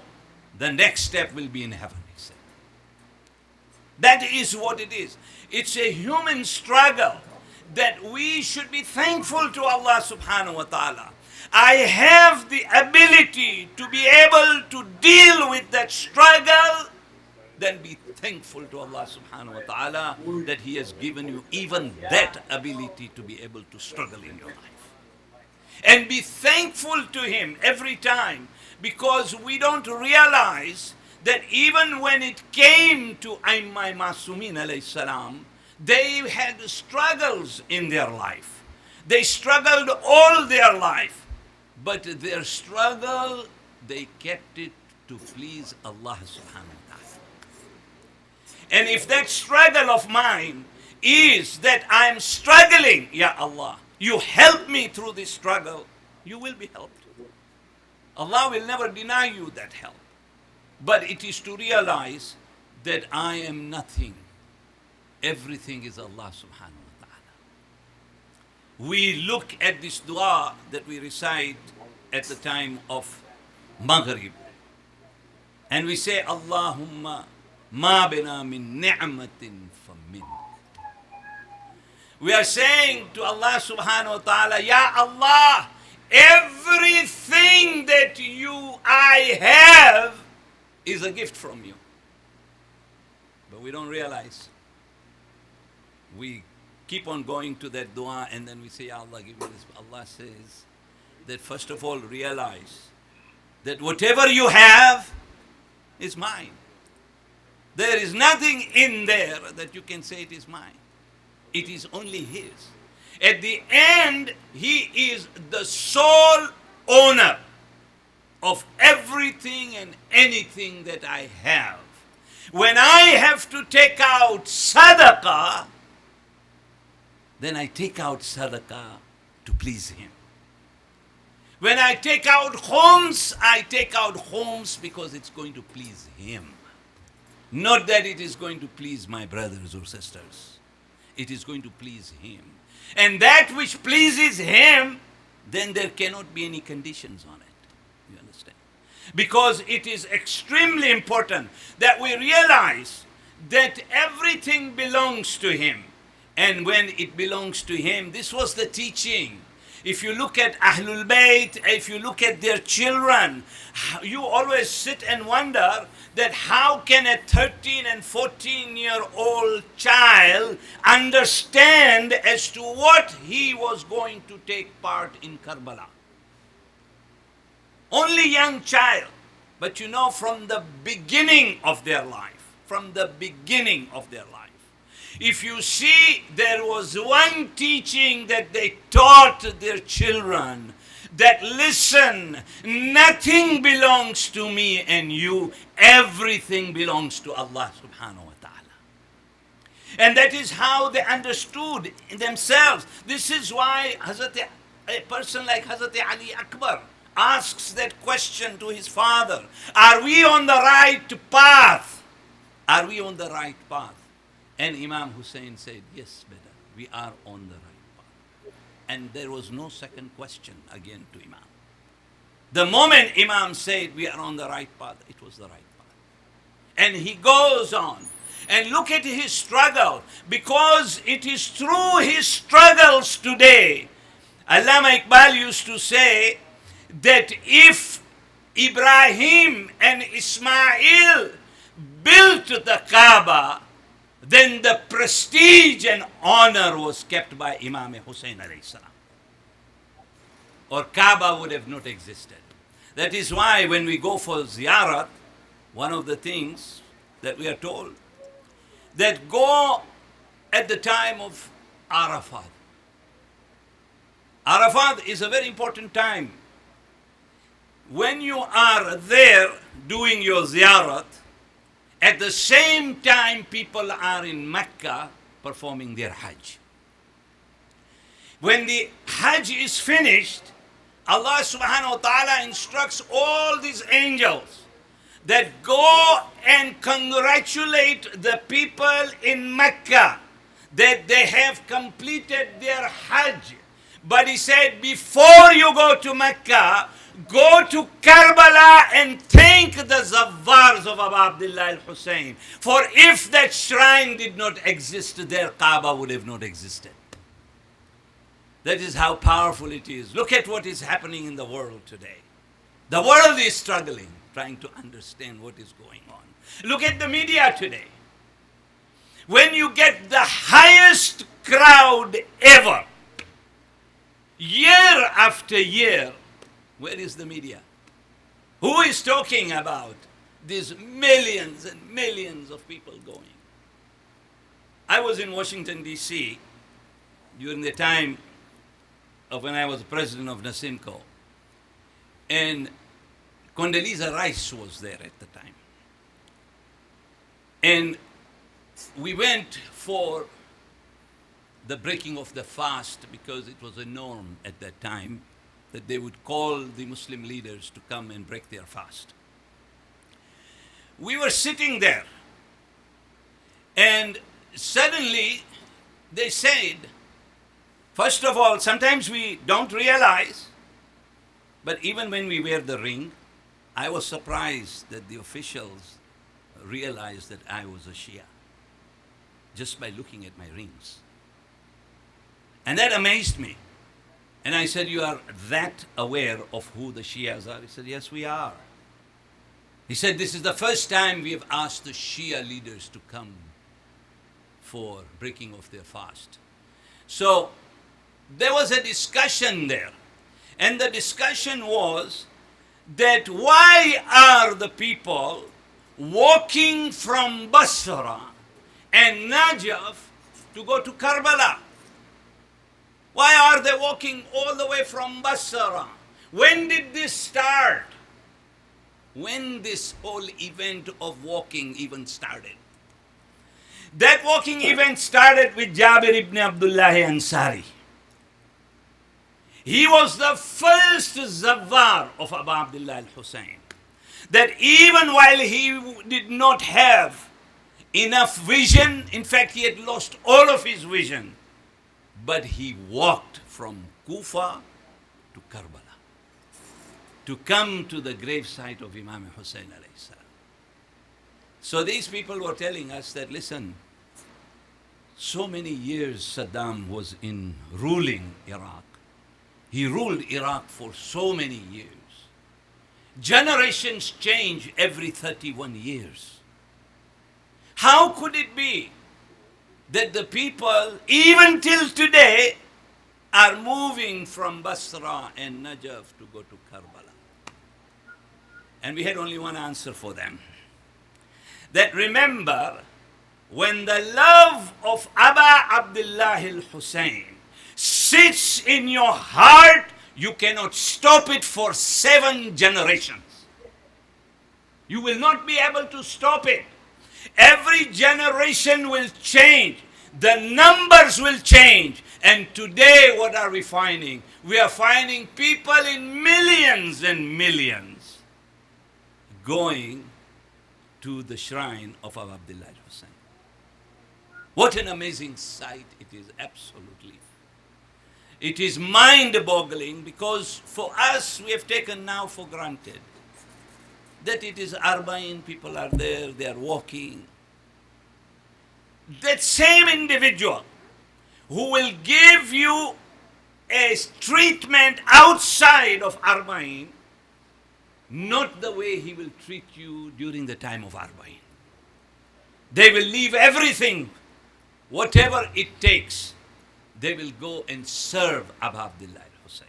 The next step will be in heaven, he said. That is what it is. It's a human struggle that we should be thankful to Allah subhanahu wa ta'ala. I have the ability to be able to deal with that struggle, then be thankful to Allah subhanahu wa ta'ala that He has given you even that ability to be able to struggle in your life. And be thankful to Him every time, because we don't realize that even when it came to A'immah Masumin alayhi salam, they had struggles in their life. They struggled all their life. But their struggle, they kept it to please Allah subhanahu wa ta'ala. And if that struggle of mine is that I'm struggling, Ya Allah, you help me through this struggle, you will be helped. Allah will never deny you that help. But it is to realize that I am nothing. Everything is Allah subhanahu wa ta'ala. We look at this dua that we recite at the time of Maghrib. And we say, Allahumma ma bina min ni'matin famin. We are saying to Allah subhanahu wa ta'ala, Ya Allah, everything that I have is a gift from you. But we don't realize. We keep on going to that dua and then we say, Ya Allah, give me this. Allah says that first of all realize that whatever you have is mine. There is nothing in there that you can say it is mine. It is only His. At the end, He is the sole owner of everything and anything that I have. When I have to take out sadaqah, then I take out sadaqah to please Him. When I take out khums, I take out khums because it's going to please Him. Not that it is going to please my brothers or sisters. It is going to please Him. And that which pleases Him, then there cannot be any conditions on it. You understand? Because it is extremely important that we realize that everything belongs to Him. And when it belongs to Him, this was the teaching. If you look at Ahlul Bayt, if you look at their children, you always sit and wonder that how can a 13 and 14-year-old child understand as to what he was going to take part in Karbala? Only young child. But you know, from the beginning of their life, if you see, there was one teaching that they taught their children, that listen, nothing belongs to me and you, everything belongs to Allah subhanahu wa ta'ala. And that is how they understood themselves. This is why a person like Hazrat Ali Akbar asks that question to his father, are we on the right path? Are we on the right path? And Imam Hussein said, yes, brother, we are on the right path. And there was no second question again to Imam. The moment Imam said we are on the right path, it was the right path. And he goes on. And look at his struggle, because it is through his struggles today. Allama Iqbal used to say that if Ibrahim and Ismail built the Kaaba, then the prestige and honor was kept by Imam Hussein alayhi salam. Or Kaaba would have not existed. That is why when we go for ziyarat, one of the things that we are told, that go at the time of Arafat. Arafat is a very important time. When you are there doing your ziyarat, at the same time people are in Mecca performing their Hajj. When the Hajj is finished, Allah subhanahu wa ta'ala instructs all these angels that go and congratulate the people in Mecca that they have completed their Hajj. But he said, before you go to Mecca, go to Karbala and thank the Zawwars of Abu Abdullah al-Hussein. For if that shrine did not exist, their Kaaba would have not existed. That is how powerful it is. Look at what is happening in the world today. The world is struggling, trying to understand what is going on. Look at the media today. When you get the highest crowd ever, year after year, where is the media? Who is talking about these millions and millions of people going? I was in Washington, D.C. during the time of when I was president of Nasimco. And Condoleezza Rice was there at the time. And we went for the breaking of the fast because it was a norm at that time that they would call the Muslim leaders to come and break their fast. We were sitting there, and suddenly they said, first of all, sometimes we don't realize, but even when we wear the ring, I was surprised that the officials realized that I was a Shia just by looking at my rings. And that amazed me. And I said, you are that aware of who the Shias are? He said, yes, we are. He said, this is the first time we have asked the Shia leaders to come for breaking of their fast. So there was a discussion there. And the discussion was that why are the people walking from Basra and Najaf to go to Karbala? Why are they walking all the way from Basra? When did this start? When this whole event of walking even started? That walking event started with Jabir ibn Abdullah Ansari. He was the first Zawwar of Abu Abdullah al-Hussein. That even while he did not have enough vision, in fact he had lost all of his vision, but he walked from Kufa to Karbala to come to the gravesite of Imam Hussein alayhi salam. So these people were telling us that, listen, so many years Saddam was in ruling Iraq. He ruled Iraq for so many years. Generations change every 31 years. How could it be that the people, even till today, are moving from Basra and Najaf to go to Karbala? And we had only one answer for them. That remember, when the love of Aba Abdullah al-Hussein sits in your heart, you cannot stop it for 7 generations. You will not be able to stop it. Every generation will change. The numbers will change. And today, what are we finding? We are finding people in millions and millions going to the shrine of Abu Abdullah al-Hussein. What an amazing sight it is, absolutely. It is mind-boggling because for us, we have taken now for granted that it is Arba'in, people are there, they are walking. That same individual who will give you a treatment outside of Arba'in, not the way he will treat you during the time of Arba'in. They will leave everything, whatever it takes. They will go and serve Abu Abdullah al-Hussein.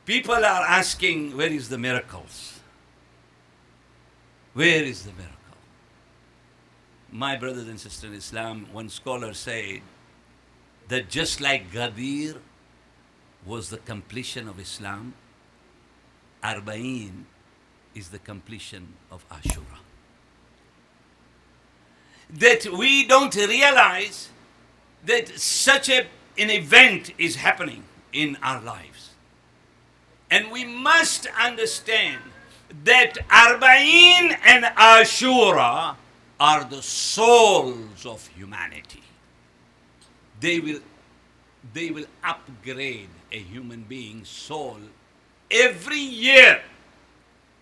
People are asking, where is the miracles? Where is the miracle? My brothers and sisters in Islam, one scholar said that just like Ghadir was the completion of Islam, Arba'in is the completion of Ashura. That we don't realize that such an event is happening in our lives. And we must understand that Arba'in and Ashura are the souls of humanity. They will upgrade a human being's soul every year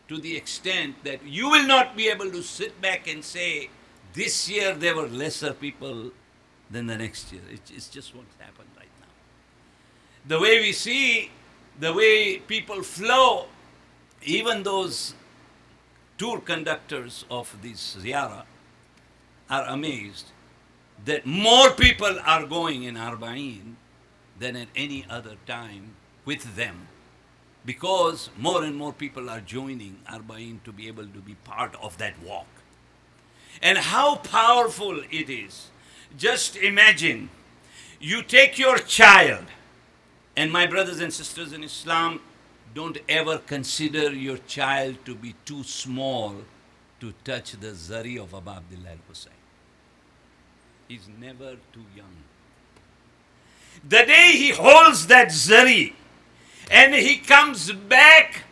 to the extent that you will not be able to sit back and say, this year there were lesser people than the next year. It's just what's happened right now. The way we see, the way people flow, even those tour conductors of this ziyarah are amazed that more people are going in Arba'in than at any other time with them, because more and more people are joining Arba'in to be able to be part of that walk. And how powerful it is. Just imagine, you take your child, and my brothers and sisters in Islam, don't ever consider your child to be too small to touch the zari of Abu Abdullah al-Hussein. He's never too young. The day he holds that zari and he comes back,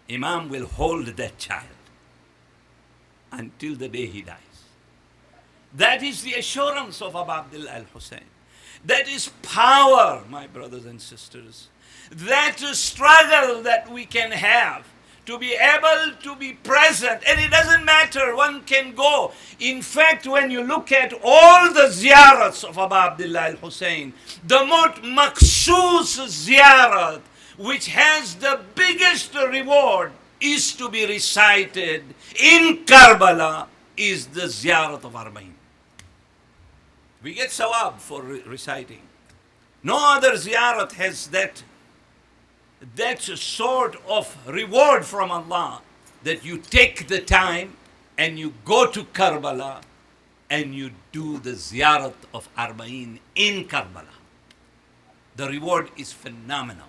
Imam will hold that child until the day he dies. That is the assurance of Abu Abdullah al-Hussein. That is power, my brothers and sisters. That struggle that we can have to be able to be present. And it doesn't matter, one can go. In fact, when you look at all the ziyarats of Abu Abdullah al-Hussein, the most makhsus ziyarat, which has the biggest reward, is to be recited in Karbala, is the ziyarat of Arba'in. We get sawab for reciting. No other ziyarat has that sort of reward from Allah, that you take the time and you go to Karbala and you do the ziyarat of Arba'in in Karbala. The reward is phenomenal.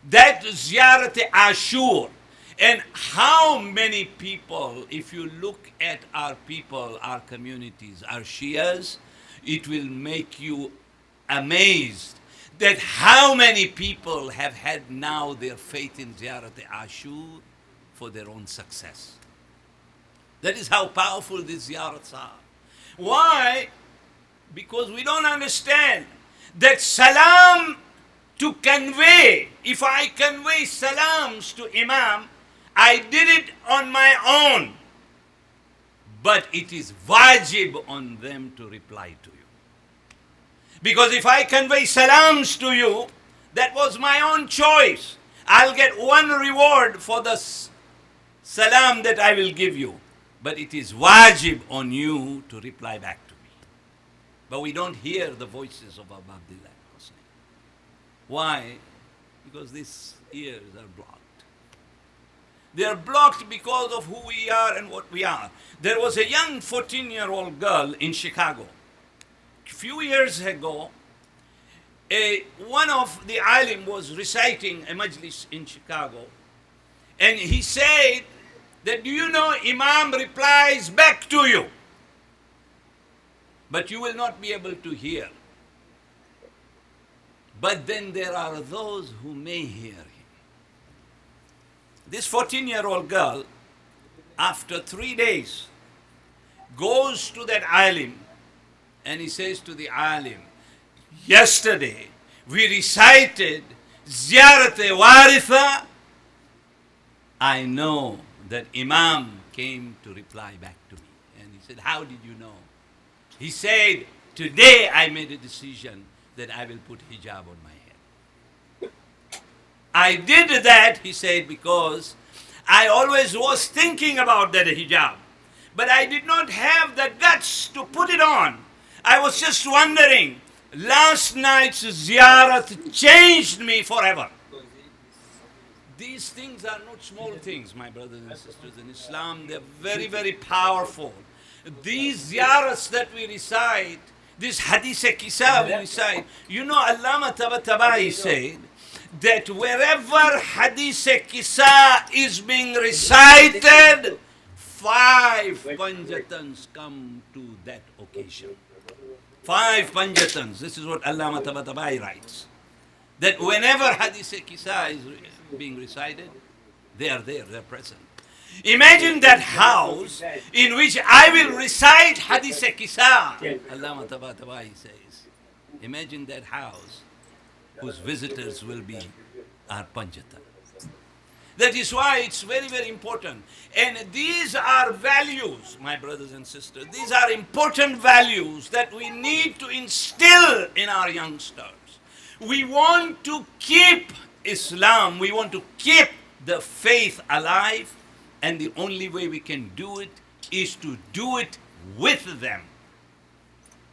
That ziyarat Ashur, and how many people, if you look at our people, our communities, our Shias, it will make you amazed that how many people have had now their faith in Ziyarat Ashur for their own success. That is how powerful these ziyarats are. Why? Because we don't understand that salam to convey, if I convey salams to Imam, I did it on my own. But it is wajib on them to reply to you. Because if I convey salams to you, that was my own choice. I'll get one reward for the salam that I will give you. But it is wajib on you to reply back to me. But we don't hear the voices of Abu Abdullah Hussein. Why? Because these ears are blocked. They are blocked because of who we are and what we are. There was a young 14-year-old girl in Chicago. A few years ago, one of the alim was reciting a majlis in Chicago, and he said that, do you know, Imam replies back to you, but you will not be able to hear. But then there are those who may hear him. This 14-year-old girl, after 3 days, goes to that alim, and he says to the alim, yesterday we recited Ziyarat-e-Waritha, I know that Imam came to reply back to me. And he said, how did you know? He said, today I made a decision that I will put hijab on my head. I did that, he said, because I always was thinking about that hijab. But I did not have the guts to put it on. I was just wondering. Last night's ziyarat changed me forever. These things are not small things, my brothers and sisters in Islam. They're very, very powerful. These ziyarats that we recite, this hadith-e-kisa we recite, you know, Allama Tabatabai said that wherever hadith-e-kisa is being recited, 5 panjatans come to that occasion. 5 panjatans. This is what Allama Tabatabai writes. That whenever hadith-e-kisa is being recited, they are there, they are present. Imagine that house in which I will recite hadith-e-kisa. Allama Tabatabai says, imagine that house whose visitors will be our panjatan. That is why it's very, very important. And these are values, my brothers and sisters. These are important values that we need to instill in our youngsters. We want to keep Islam, we want to keep the faith alive, and the only way we can do it is to do it with them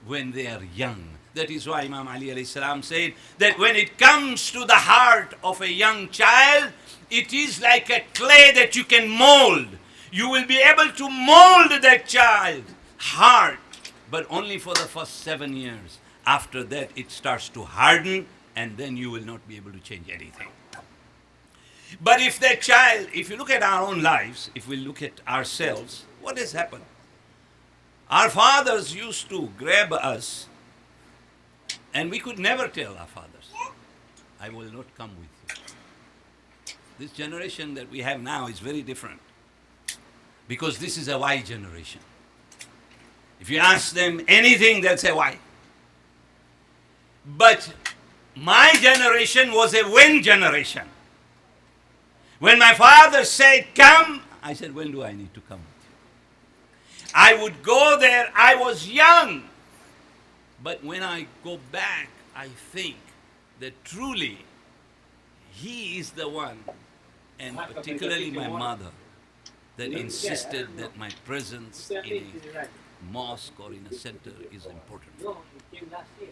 when they are young. That is why Imam Ali alayhi salam said that when it comes to the heart of a young child, it is like a clay that you can mold. You will be able to mold that child's heart, but only for the first 7 years. After that, it starts to harden, and then you will not be able to change anything. But if that child, if you look at our own lives, if we look at ourselves, what has happened? Our fathers used to grab us, and we could never tell our fathers, I will not come with you. This generation that we have now is very different, because this is a why generation. If you ask them anything, they'll say why. But my generation was a when generation. When my father said, come, I said, when do I need to come with you? I would go there, I was young. But when I go back, I think that truly he is the one, and particularly my mother, that insisted that my presence in a mosque or in a center is important.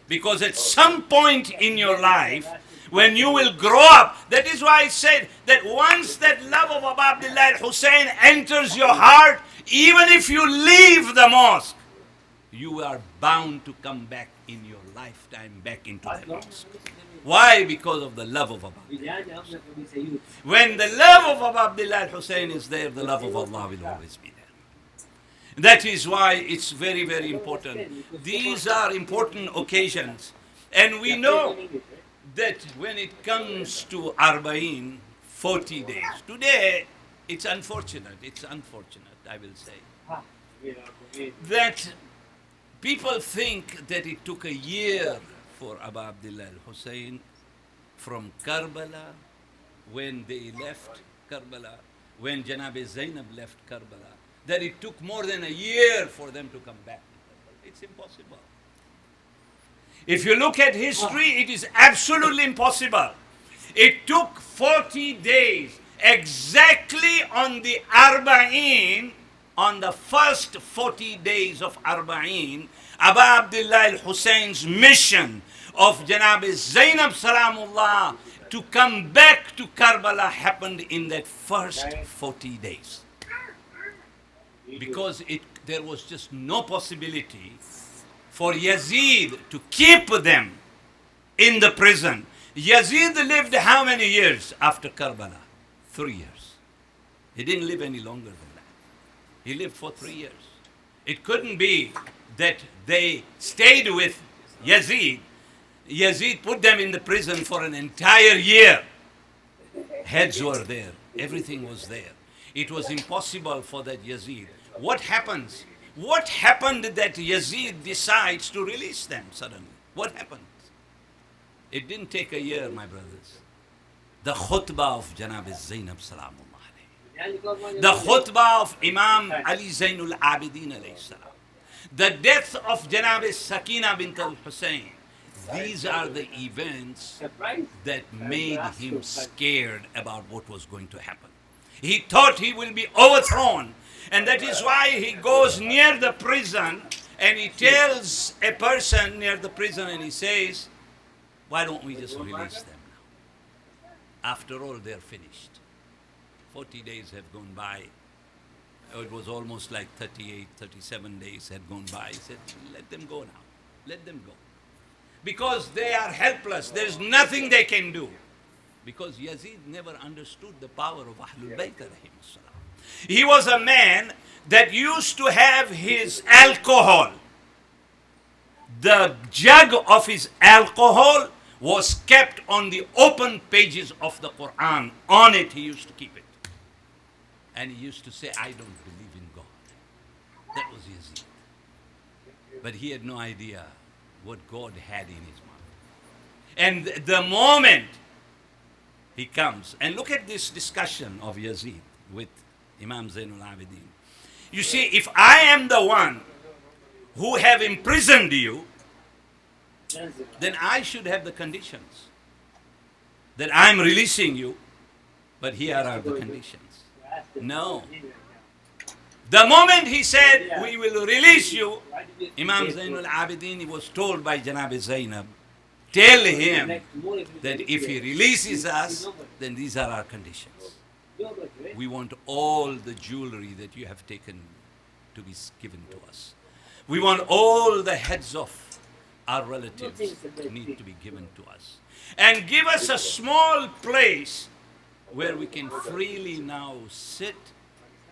Because at some point in your life, when you will grow up, that is why I said that once that love of Abu Abdullah al-Hussein enters your heart, even if you leave the mosque, you are bound to come back in your lifetime back into that mosque. Why? Because of the love of Abu Abdullah al-Hussein. When the love of Abu Abdullah al-Hussein is there, the love of Allah will always be there. That is why it's very, very important. These are important occasions. And we know that when it comes to Arba'in, 40 days. Today, it's unfortunate, I will say, that people think that it took a year for Abu Abdullah al-Hussein from Karbala, when they left Karbala, when Janab Zainab left Karbala, that it took more than a year for them to come back. It's impossible. If you look at history, it is absolutely impossible. It took 40 days, exactly on the Arba'in, on the first 40 days of Arba'in, Abu Abdullah al-Hussein's mission of Janab Zainab Salamullah to come back to Karbala happened in that first 40 days. Because there was just no possibility for Yazid to keep them in the prison. Yazid lived how many years after Karbala? 3 years. He didn't live any longer than that. He lived for 3 years. It couldn't be that they stayed with Yazid. Yazid put them in the prison for an entire year. Heads were there. Everything was there. It was impossible for that Yazid. What happens? What happened that Yazid decides to release them suddenly? What happened? It didn't take a year, my brothers. The khutbah of Janab Zainab Salamullah alayhi. The khutbah of Imam Ali Zainul Abidin alayhi salam. The death of Janab Sakina bint al-Husayn. These are the events that made him scared about what was going to happen. He thought he will be overthrown. And that is why he goes near the prison and he tells a person near the prison and he says, why don't we just release them now? After all, they're finished. 40 days have gone by. It was almost like 38, 37 days had gone by. He said, let them go now. Let them go. Because they are helpless. There's nothing they can do. Because Yazid never understood the power of Ahlul Bayt alayhim salam. He was a man that used to have his alcohol. The jug of his alcohol was kept on the open pages of the Quran. On it he used to keep it. And he used to say, I don't believe in God. That was Yazid. But he had no idea what God had in his mind. And the moment he comes, and look at this discussion of Yazid with Imam Zainul Abidin. You see, if I am the one who have imprisoned you, then I should have the conditions. That I'm releasing you, but here are the conditions. No. The moment he said, we will release you, Imam Zainul Abidin was told by Janab Zainab, tell him that if he releases us, then these are our conditions. We want all the jewelry that you have taken to be given to us. We want all the heads of our relatives need to be given to us. And give us a small place where we can freely now sit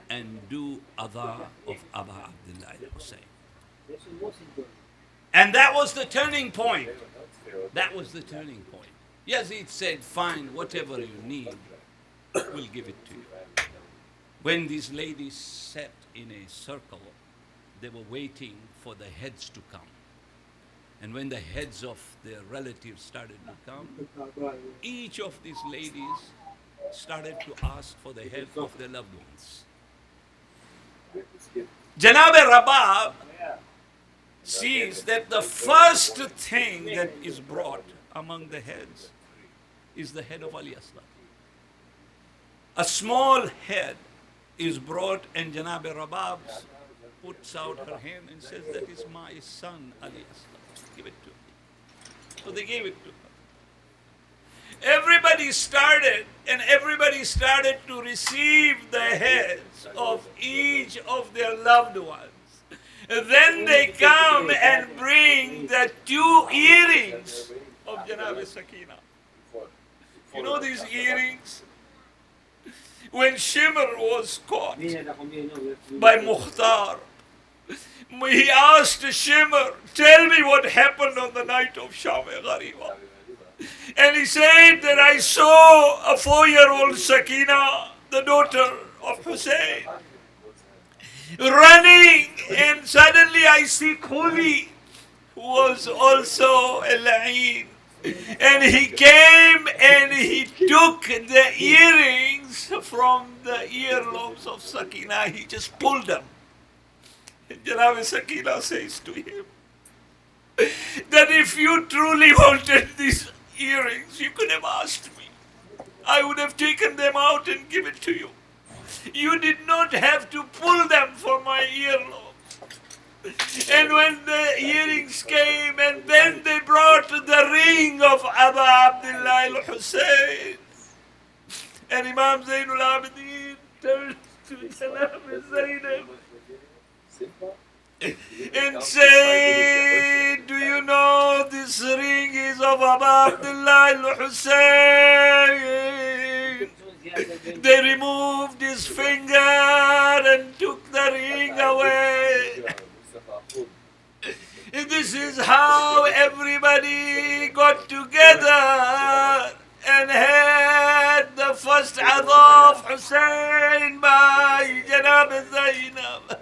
and do Adha of Aba Abdullah al-Husayn. And that was the turning point. That was the turning point. Yazid said, fine, whatever you need, we'll give it to you. When these ladies sat in a circle, they were waiting for the heads to come. And when the heads of their relatives started to come, each of these ladies started to ask for the head of their loved ones. Janab Rabab sees that the first thing that is brought among the heads is the head of Ali Aslam. A small head is brought and Janab Rabab puts out her hand and says, that is my son Ali Aslam. Give it to him. So they gave it to her. Everybody started to receive the heads of each of their loved ones. And then they come and bring the 2 earrings of Janab Sakina. You know these earrings? When Shimr was caught by Mukhtar, he asked Shimr, tell me what happened on the night of Sham-e-Ghariba. And he said that I saw a 4-year-old Sakina, the daughter of Hussein, running, and suddenly I see Khuli, who was also a la'een. And he came and he took the earrings from the earlobes of Sakina. He just pulled them. And Janab Sakina says to him that if you truly wanted these earrings, you could have asked me. I would have taken them out and give it to you. You did not have to pull them from my earlobes. And when the earrings came, and then they brought the ring of Aba Abdullah al-Husayn, and Imam Zainul Abidin turned to Janab Zainab and said, do you know this ring is of Aba Abdullah al-Husayn? They removed his finger and took the ring away. This is how everybody got together and had the first adha of Hussein by Janab Zainab.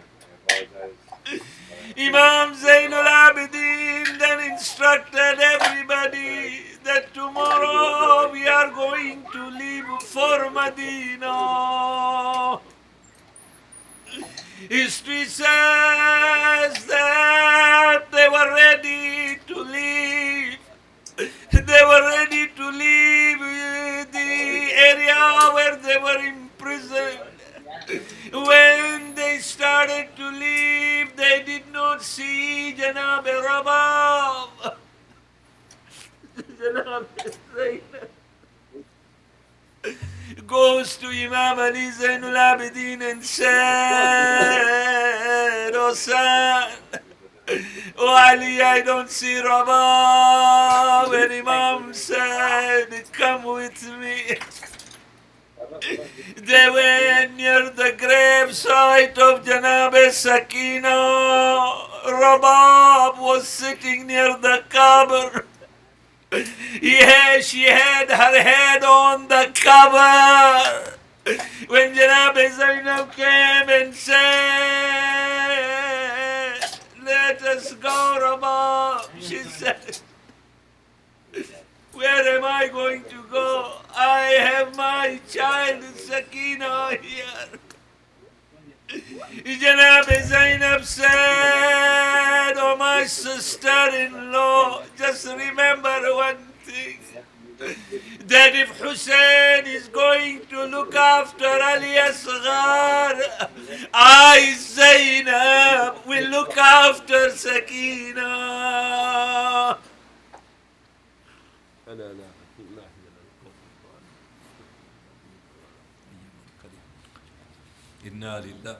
Imam Zainul Abidin then instructed everybody that for Medina. History says that they were ready to leave. They were ready to leave the area where they were imprisoned. When they started to leave, they did not see Janab Rabab. Janab Zainab goes to Imam Ali Zainul Abidin and said, "Oh son, oh Ali, I don't see Rabab." And Imam said, "Come with me." They were near the grave site of Janab Sakina. Rabab was sitting near the cover. Yeah, she had her head on the cover. When Janab Zainab came and said, "Let us go, Rabab," she said, "Where am I going to go? I have my child Sakina here." Janab Zainab said, "Oh, my sister-in-law, just remember one thing, that if Hussein is going to look after Ali Asghar, I, Zainab, will look after Sakina." Inna lillah.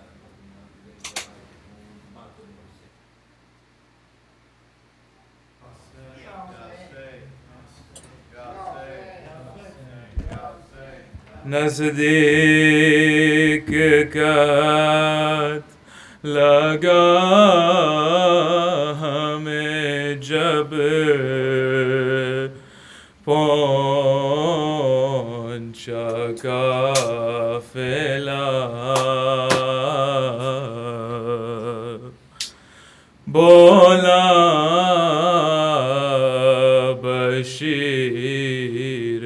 نزدیک کت لگا ہمیں جب پہنچا قافلہ بولا بشیر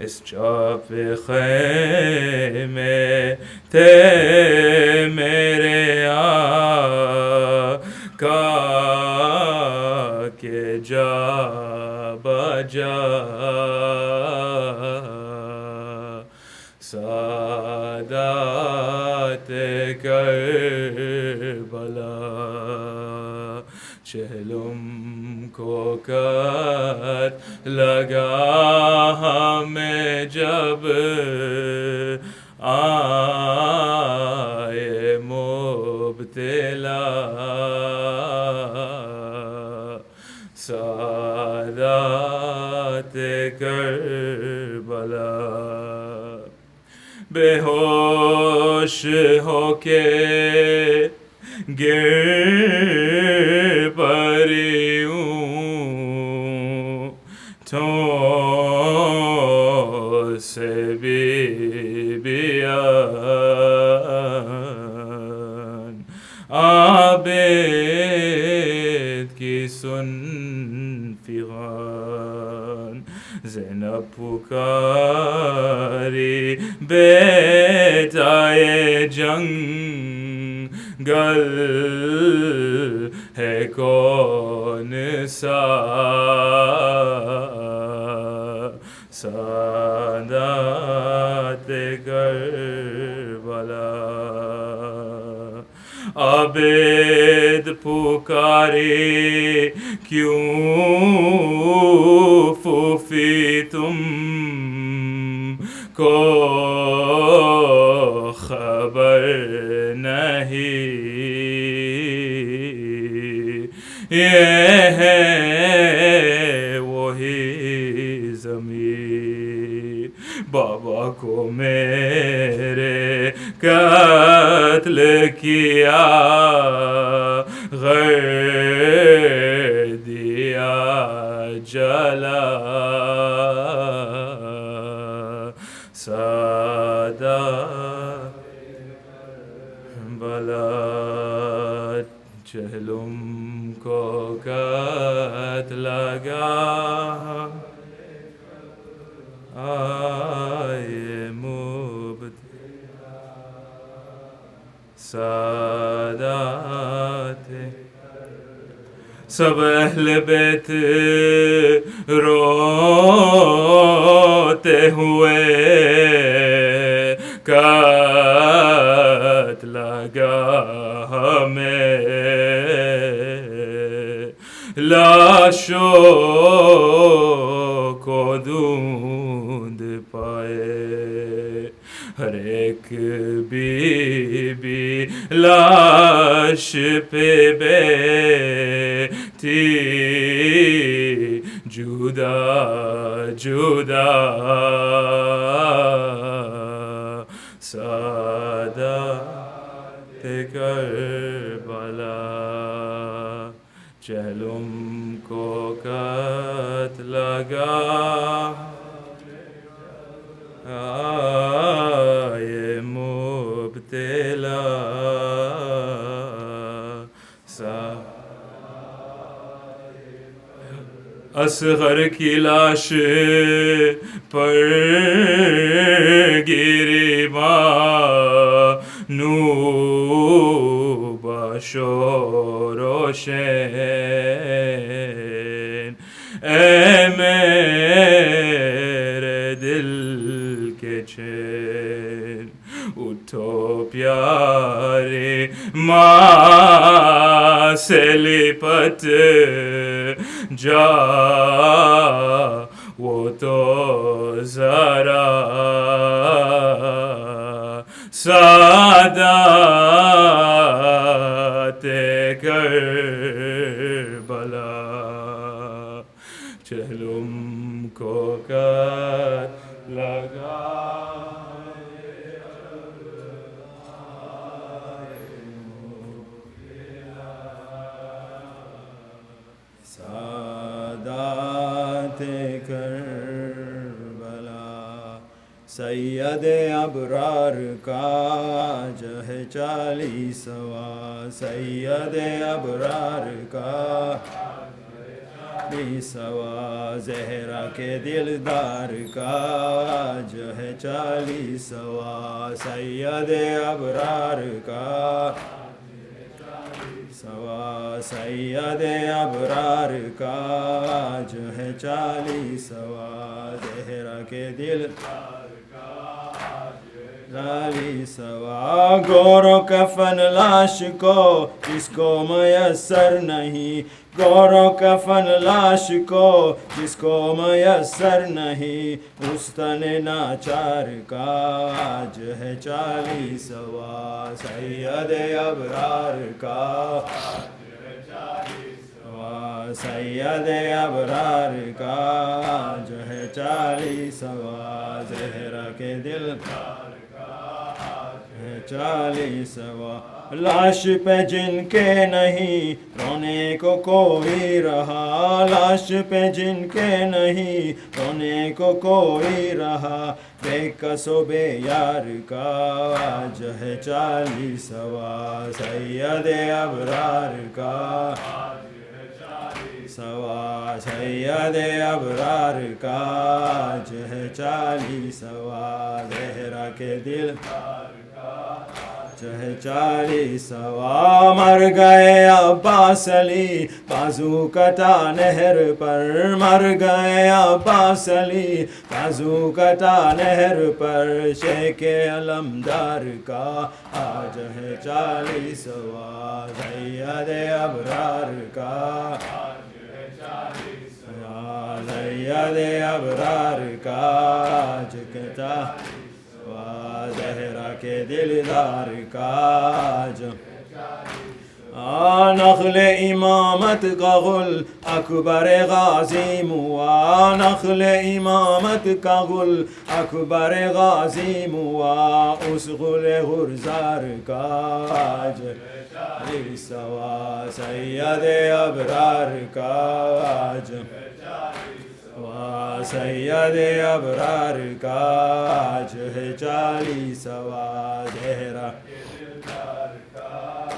اس چاپ خیمے تھے میرے آقا کے جا بجا سادات کربلا چہلم کو کت لگا ہمیں جب آئے مبتلا سادات کربلا بے ہوش ہو کے گر پڑی ہوں تو سے بیان عابد کی سن فغان زینب پکاری بیٹائے جنگل ہے کون سا سادات کربلا عابد پکاری کیوں پھوپھی تم کو خبر نہیں یہ ہے وہی زمین بابا کو میرے قتل کیا غیر دیا جلا سادہ بلا چہلم کو قت لگا سادات سب اہل بیت روتے ہوئے قتل گاہ میں لاشوں کو دھوند پائے ہر ایک بی بی لاش پہ بیٹھی جدا جدا سادات کربلا چہلم کو قتل گاہ آئے مبتلا اصغر کی لاش پر گریباں نوبہ شور و شین اے میرے دل کے چین اٹھو پیارے ماں سے لپٹ جا وہ تو ذرا سادات کربلا چہلم کو قتل لگا سادات کربلا سید ابرار کا جہ 40واں سید ابرار کا 40واں زہرا کے دلدار کا جہ 40واں سید ابرار کا سید ابرار کا جو ہے 40واں زہرا کے دل 40واں گور و کفن لاش کو جس کو میسر نہیں گور و کفن لاش کو جس کو میسر نہیں اس تن ناچار کا جو ہے 40واں سید ابرار کا سید ابرار کا جو ہے 40واں زہرا کے دل 40واں لاش پہ جن کے نہیں رونے کو کوئی رہا لاش پہ جن کے نہیں رونے کو کوئی رہا بے کس و بے یار کا جو ہے 40واں سید ابرار کا سید ابرار کا جو ہے 40واں زہرا کے دل جو ہے 40واں مر گئے عباس علی بازو کٹا نہر پر مر گئے عباس علی بازو کٹا نہر پر شیخ علمدار کا آج ہے 40واں سید ابرار کا سید ابرار کا جکتا زہرا کے دلدار کا جو نخل امامت کا غل اکبر غازی موا نخل امامت کا غل اکبر غازی موا اس غل غرزار کا آج 40واں سید ابرار کا آج سید ابرار کا آج ہے 40واں زہرا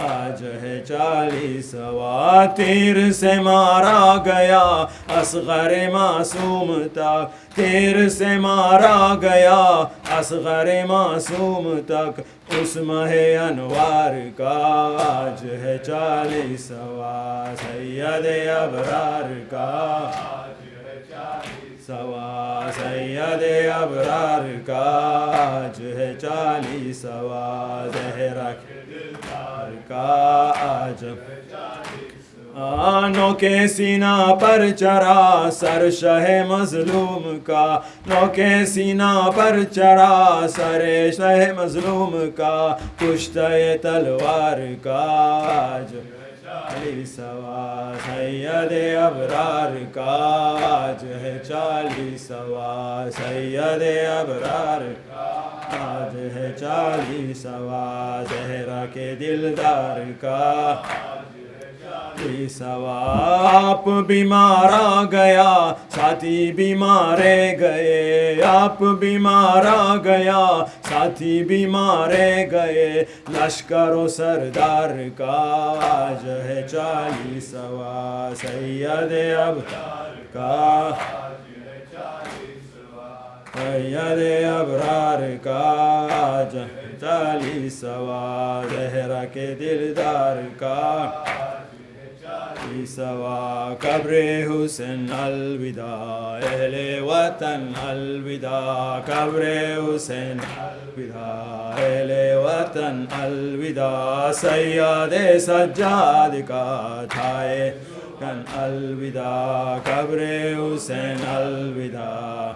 آج ہے 40واں تیر سے مارا گیا اصغر معصوم تک تیر سے مارا گیا اصغر معصوم تک اس ماہ انوار کا آج ہے 40واں سید ابرار کا سوا سید ابرار کا آج ہے 40واں زہرا کے دلدار کا آج نو کے سینہ پر چڑھا سر شہ مظلوم کا نو کے سینہ پر چڑھا سر شہ مظلوم کا کشتہ تلوار کا آج 40واں سید ابرار کا آج ہے 40واں سید ابرار کا آج ہے 40واں زہرا کے دلدار کا 40واں آپ بیمارا گیا ساتھی بیمارے گئے آپ بیمارا گیا ساتھی بیمارے گئے لشکر و سردار کا آج ہے 40واں سید ابرار کا سید ابرار کا آج 40واں زہرا کے دلدار کا 40واں قبر حسین الوداع اہل وطن الوداع قبر حسین الوداع اہل وطن الوداع سید سجاد کا تھائے کن الوداع قبر حسین الوداع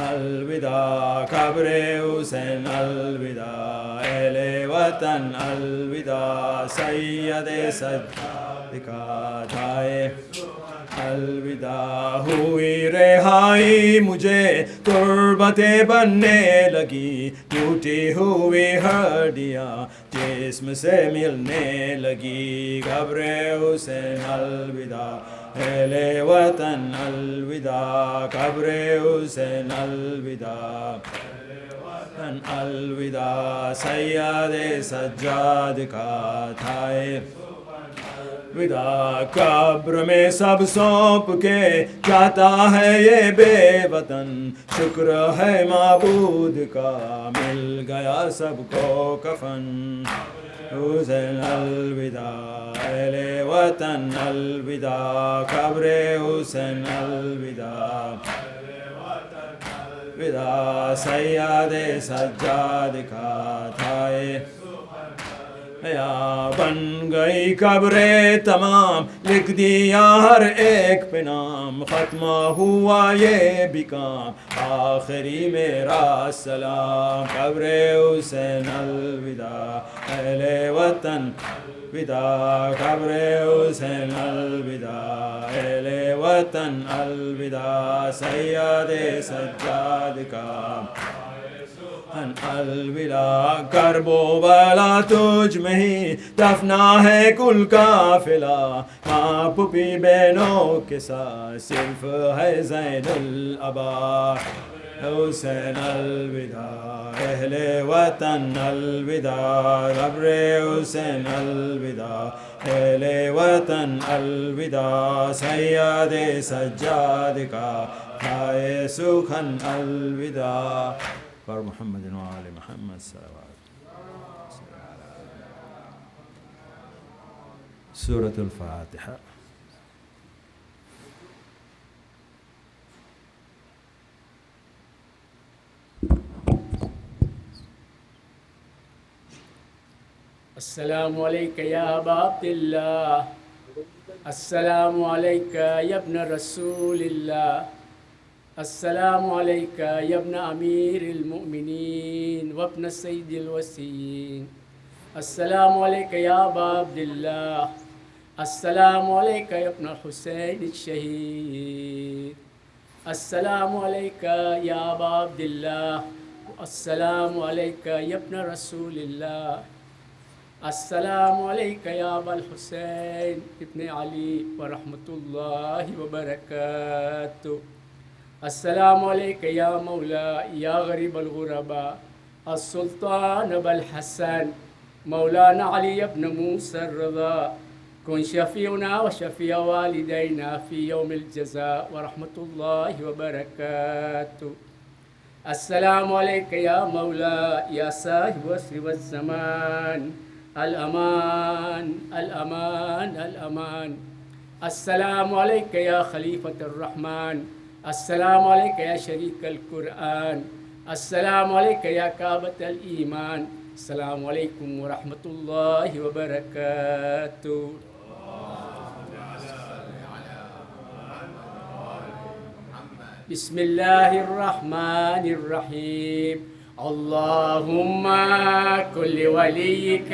الوداع قبر حسین الوداع اہل وطن الوداع سید سجاد کا جائے الوداع ہوئی رہائی مجھے تربتیں بننے لگی ٹوٹی ہوئی ہڈیاں جسم سے ملنے لگی قبر حسین الوداع اہل وطن الوداع قبر حسین الوداع الوداع سید سجاد کا تھائے الوداع قبر میں سب سونپ کے جاتا ہے یہ بے وطن شکر ہے معبود کا مل گیا سب کو کفن حسین الوداع اہل وطن الوداع قبر حسین الوداع الوداع سید سجاد کا تھائے یا بن گئی قبریں تمام لکھ دیا ہر ایک پہ نام ختمہ ہوا یہ بھی کام آخری میرا سلام قبر حسین الوداع اہل وطن الوداع قبر حسین الوداع اہل وطن الوداع سید سجاد کا الوداع کرب و بلا تجھ میں ہی دفنا ہے کل قافلہ ماں پپی بہنوں کے ساتھ صرف ہے زین الابا حسین الوداع اہل وطن الوداع قبر حسین الوداع اہل وطن الوداع سید سجاد کا کھائے سخن الوداع پر محمد و آل محمد صلوات سورة الفاتحة السلام عليك يا أبا عبد الله السلام عليك يا ابن رسول الله السلام عليك يا ابن أمير المؤمنين وابن السيد الوسيين السلام عليك يا أبا عبد الله السلام عليك يا ابن حسين الشهيد السلام عليك يا أبا عبد الله السلام عليك يا ابن رسول الله السلام عليك يا أبا الحسين ابن علي ورحمة الله وبركاته السلام عليك يا مولاي يا غريب الغرباء السلطان أبا الحسن مولانا علي بن موسى الرضا كن شفيعنا وشفيع والدينا في يوم الجزاء ورحمة الله وبركاته. السلام عليك يا مولاي يا صاحب العصر والزمان، الأمان الأمان الأمان. السلام عليك يا خليفة الرحمن، السلام عليك يا شريك القرآن، السلام عليك يا كعبة الإيمان، السلام عليكم ورحمة الله وبركاته. بسم الله الرحمن الرحيم. اللهم كل وليك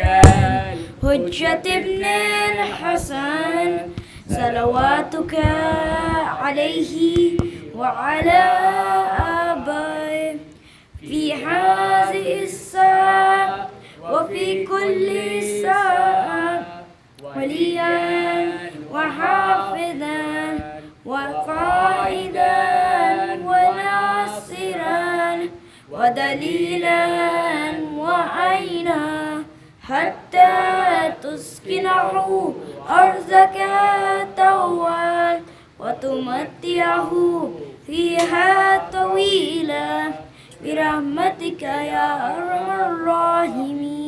حجة ابن الحسن صلواتك عليه وعلى آبائه في هذه الساعة وفي كل ساعة وليا وحافظا وقائدا وناصرا ودليلا وعينا حتى تسكنه أرضك طوال وتمتعه فيها طويلا برحمتك يا أرحم الراحمين.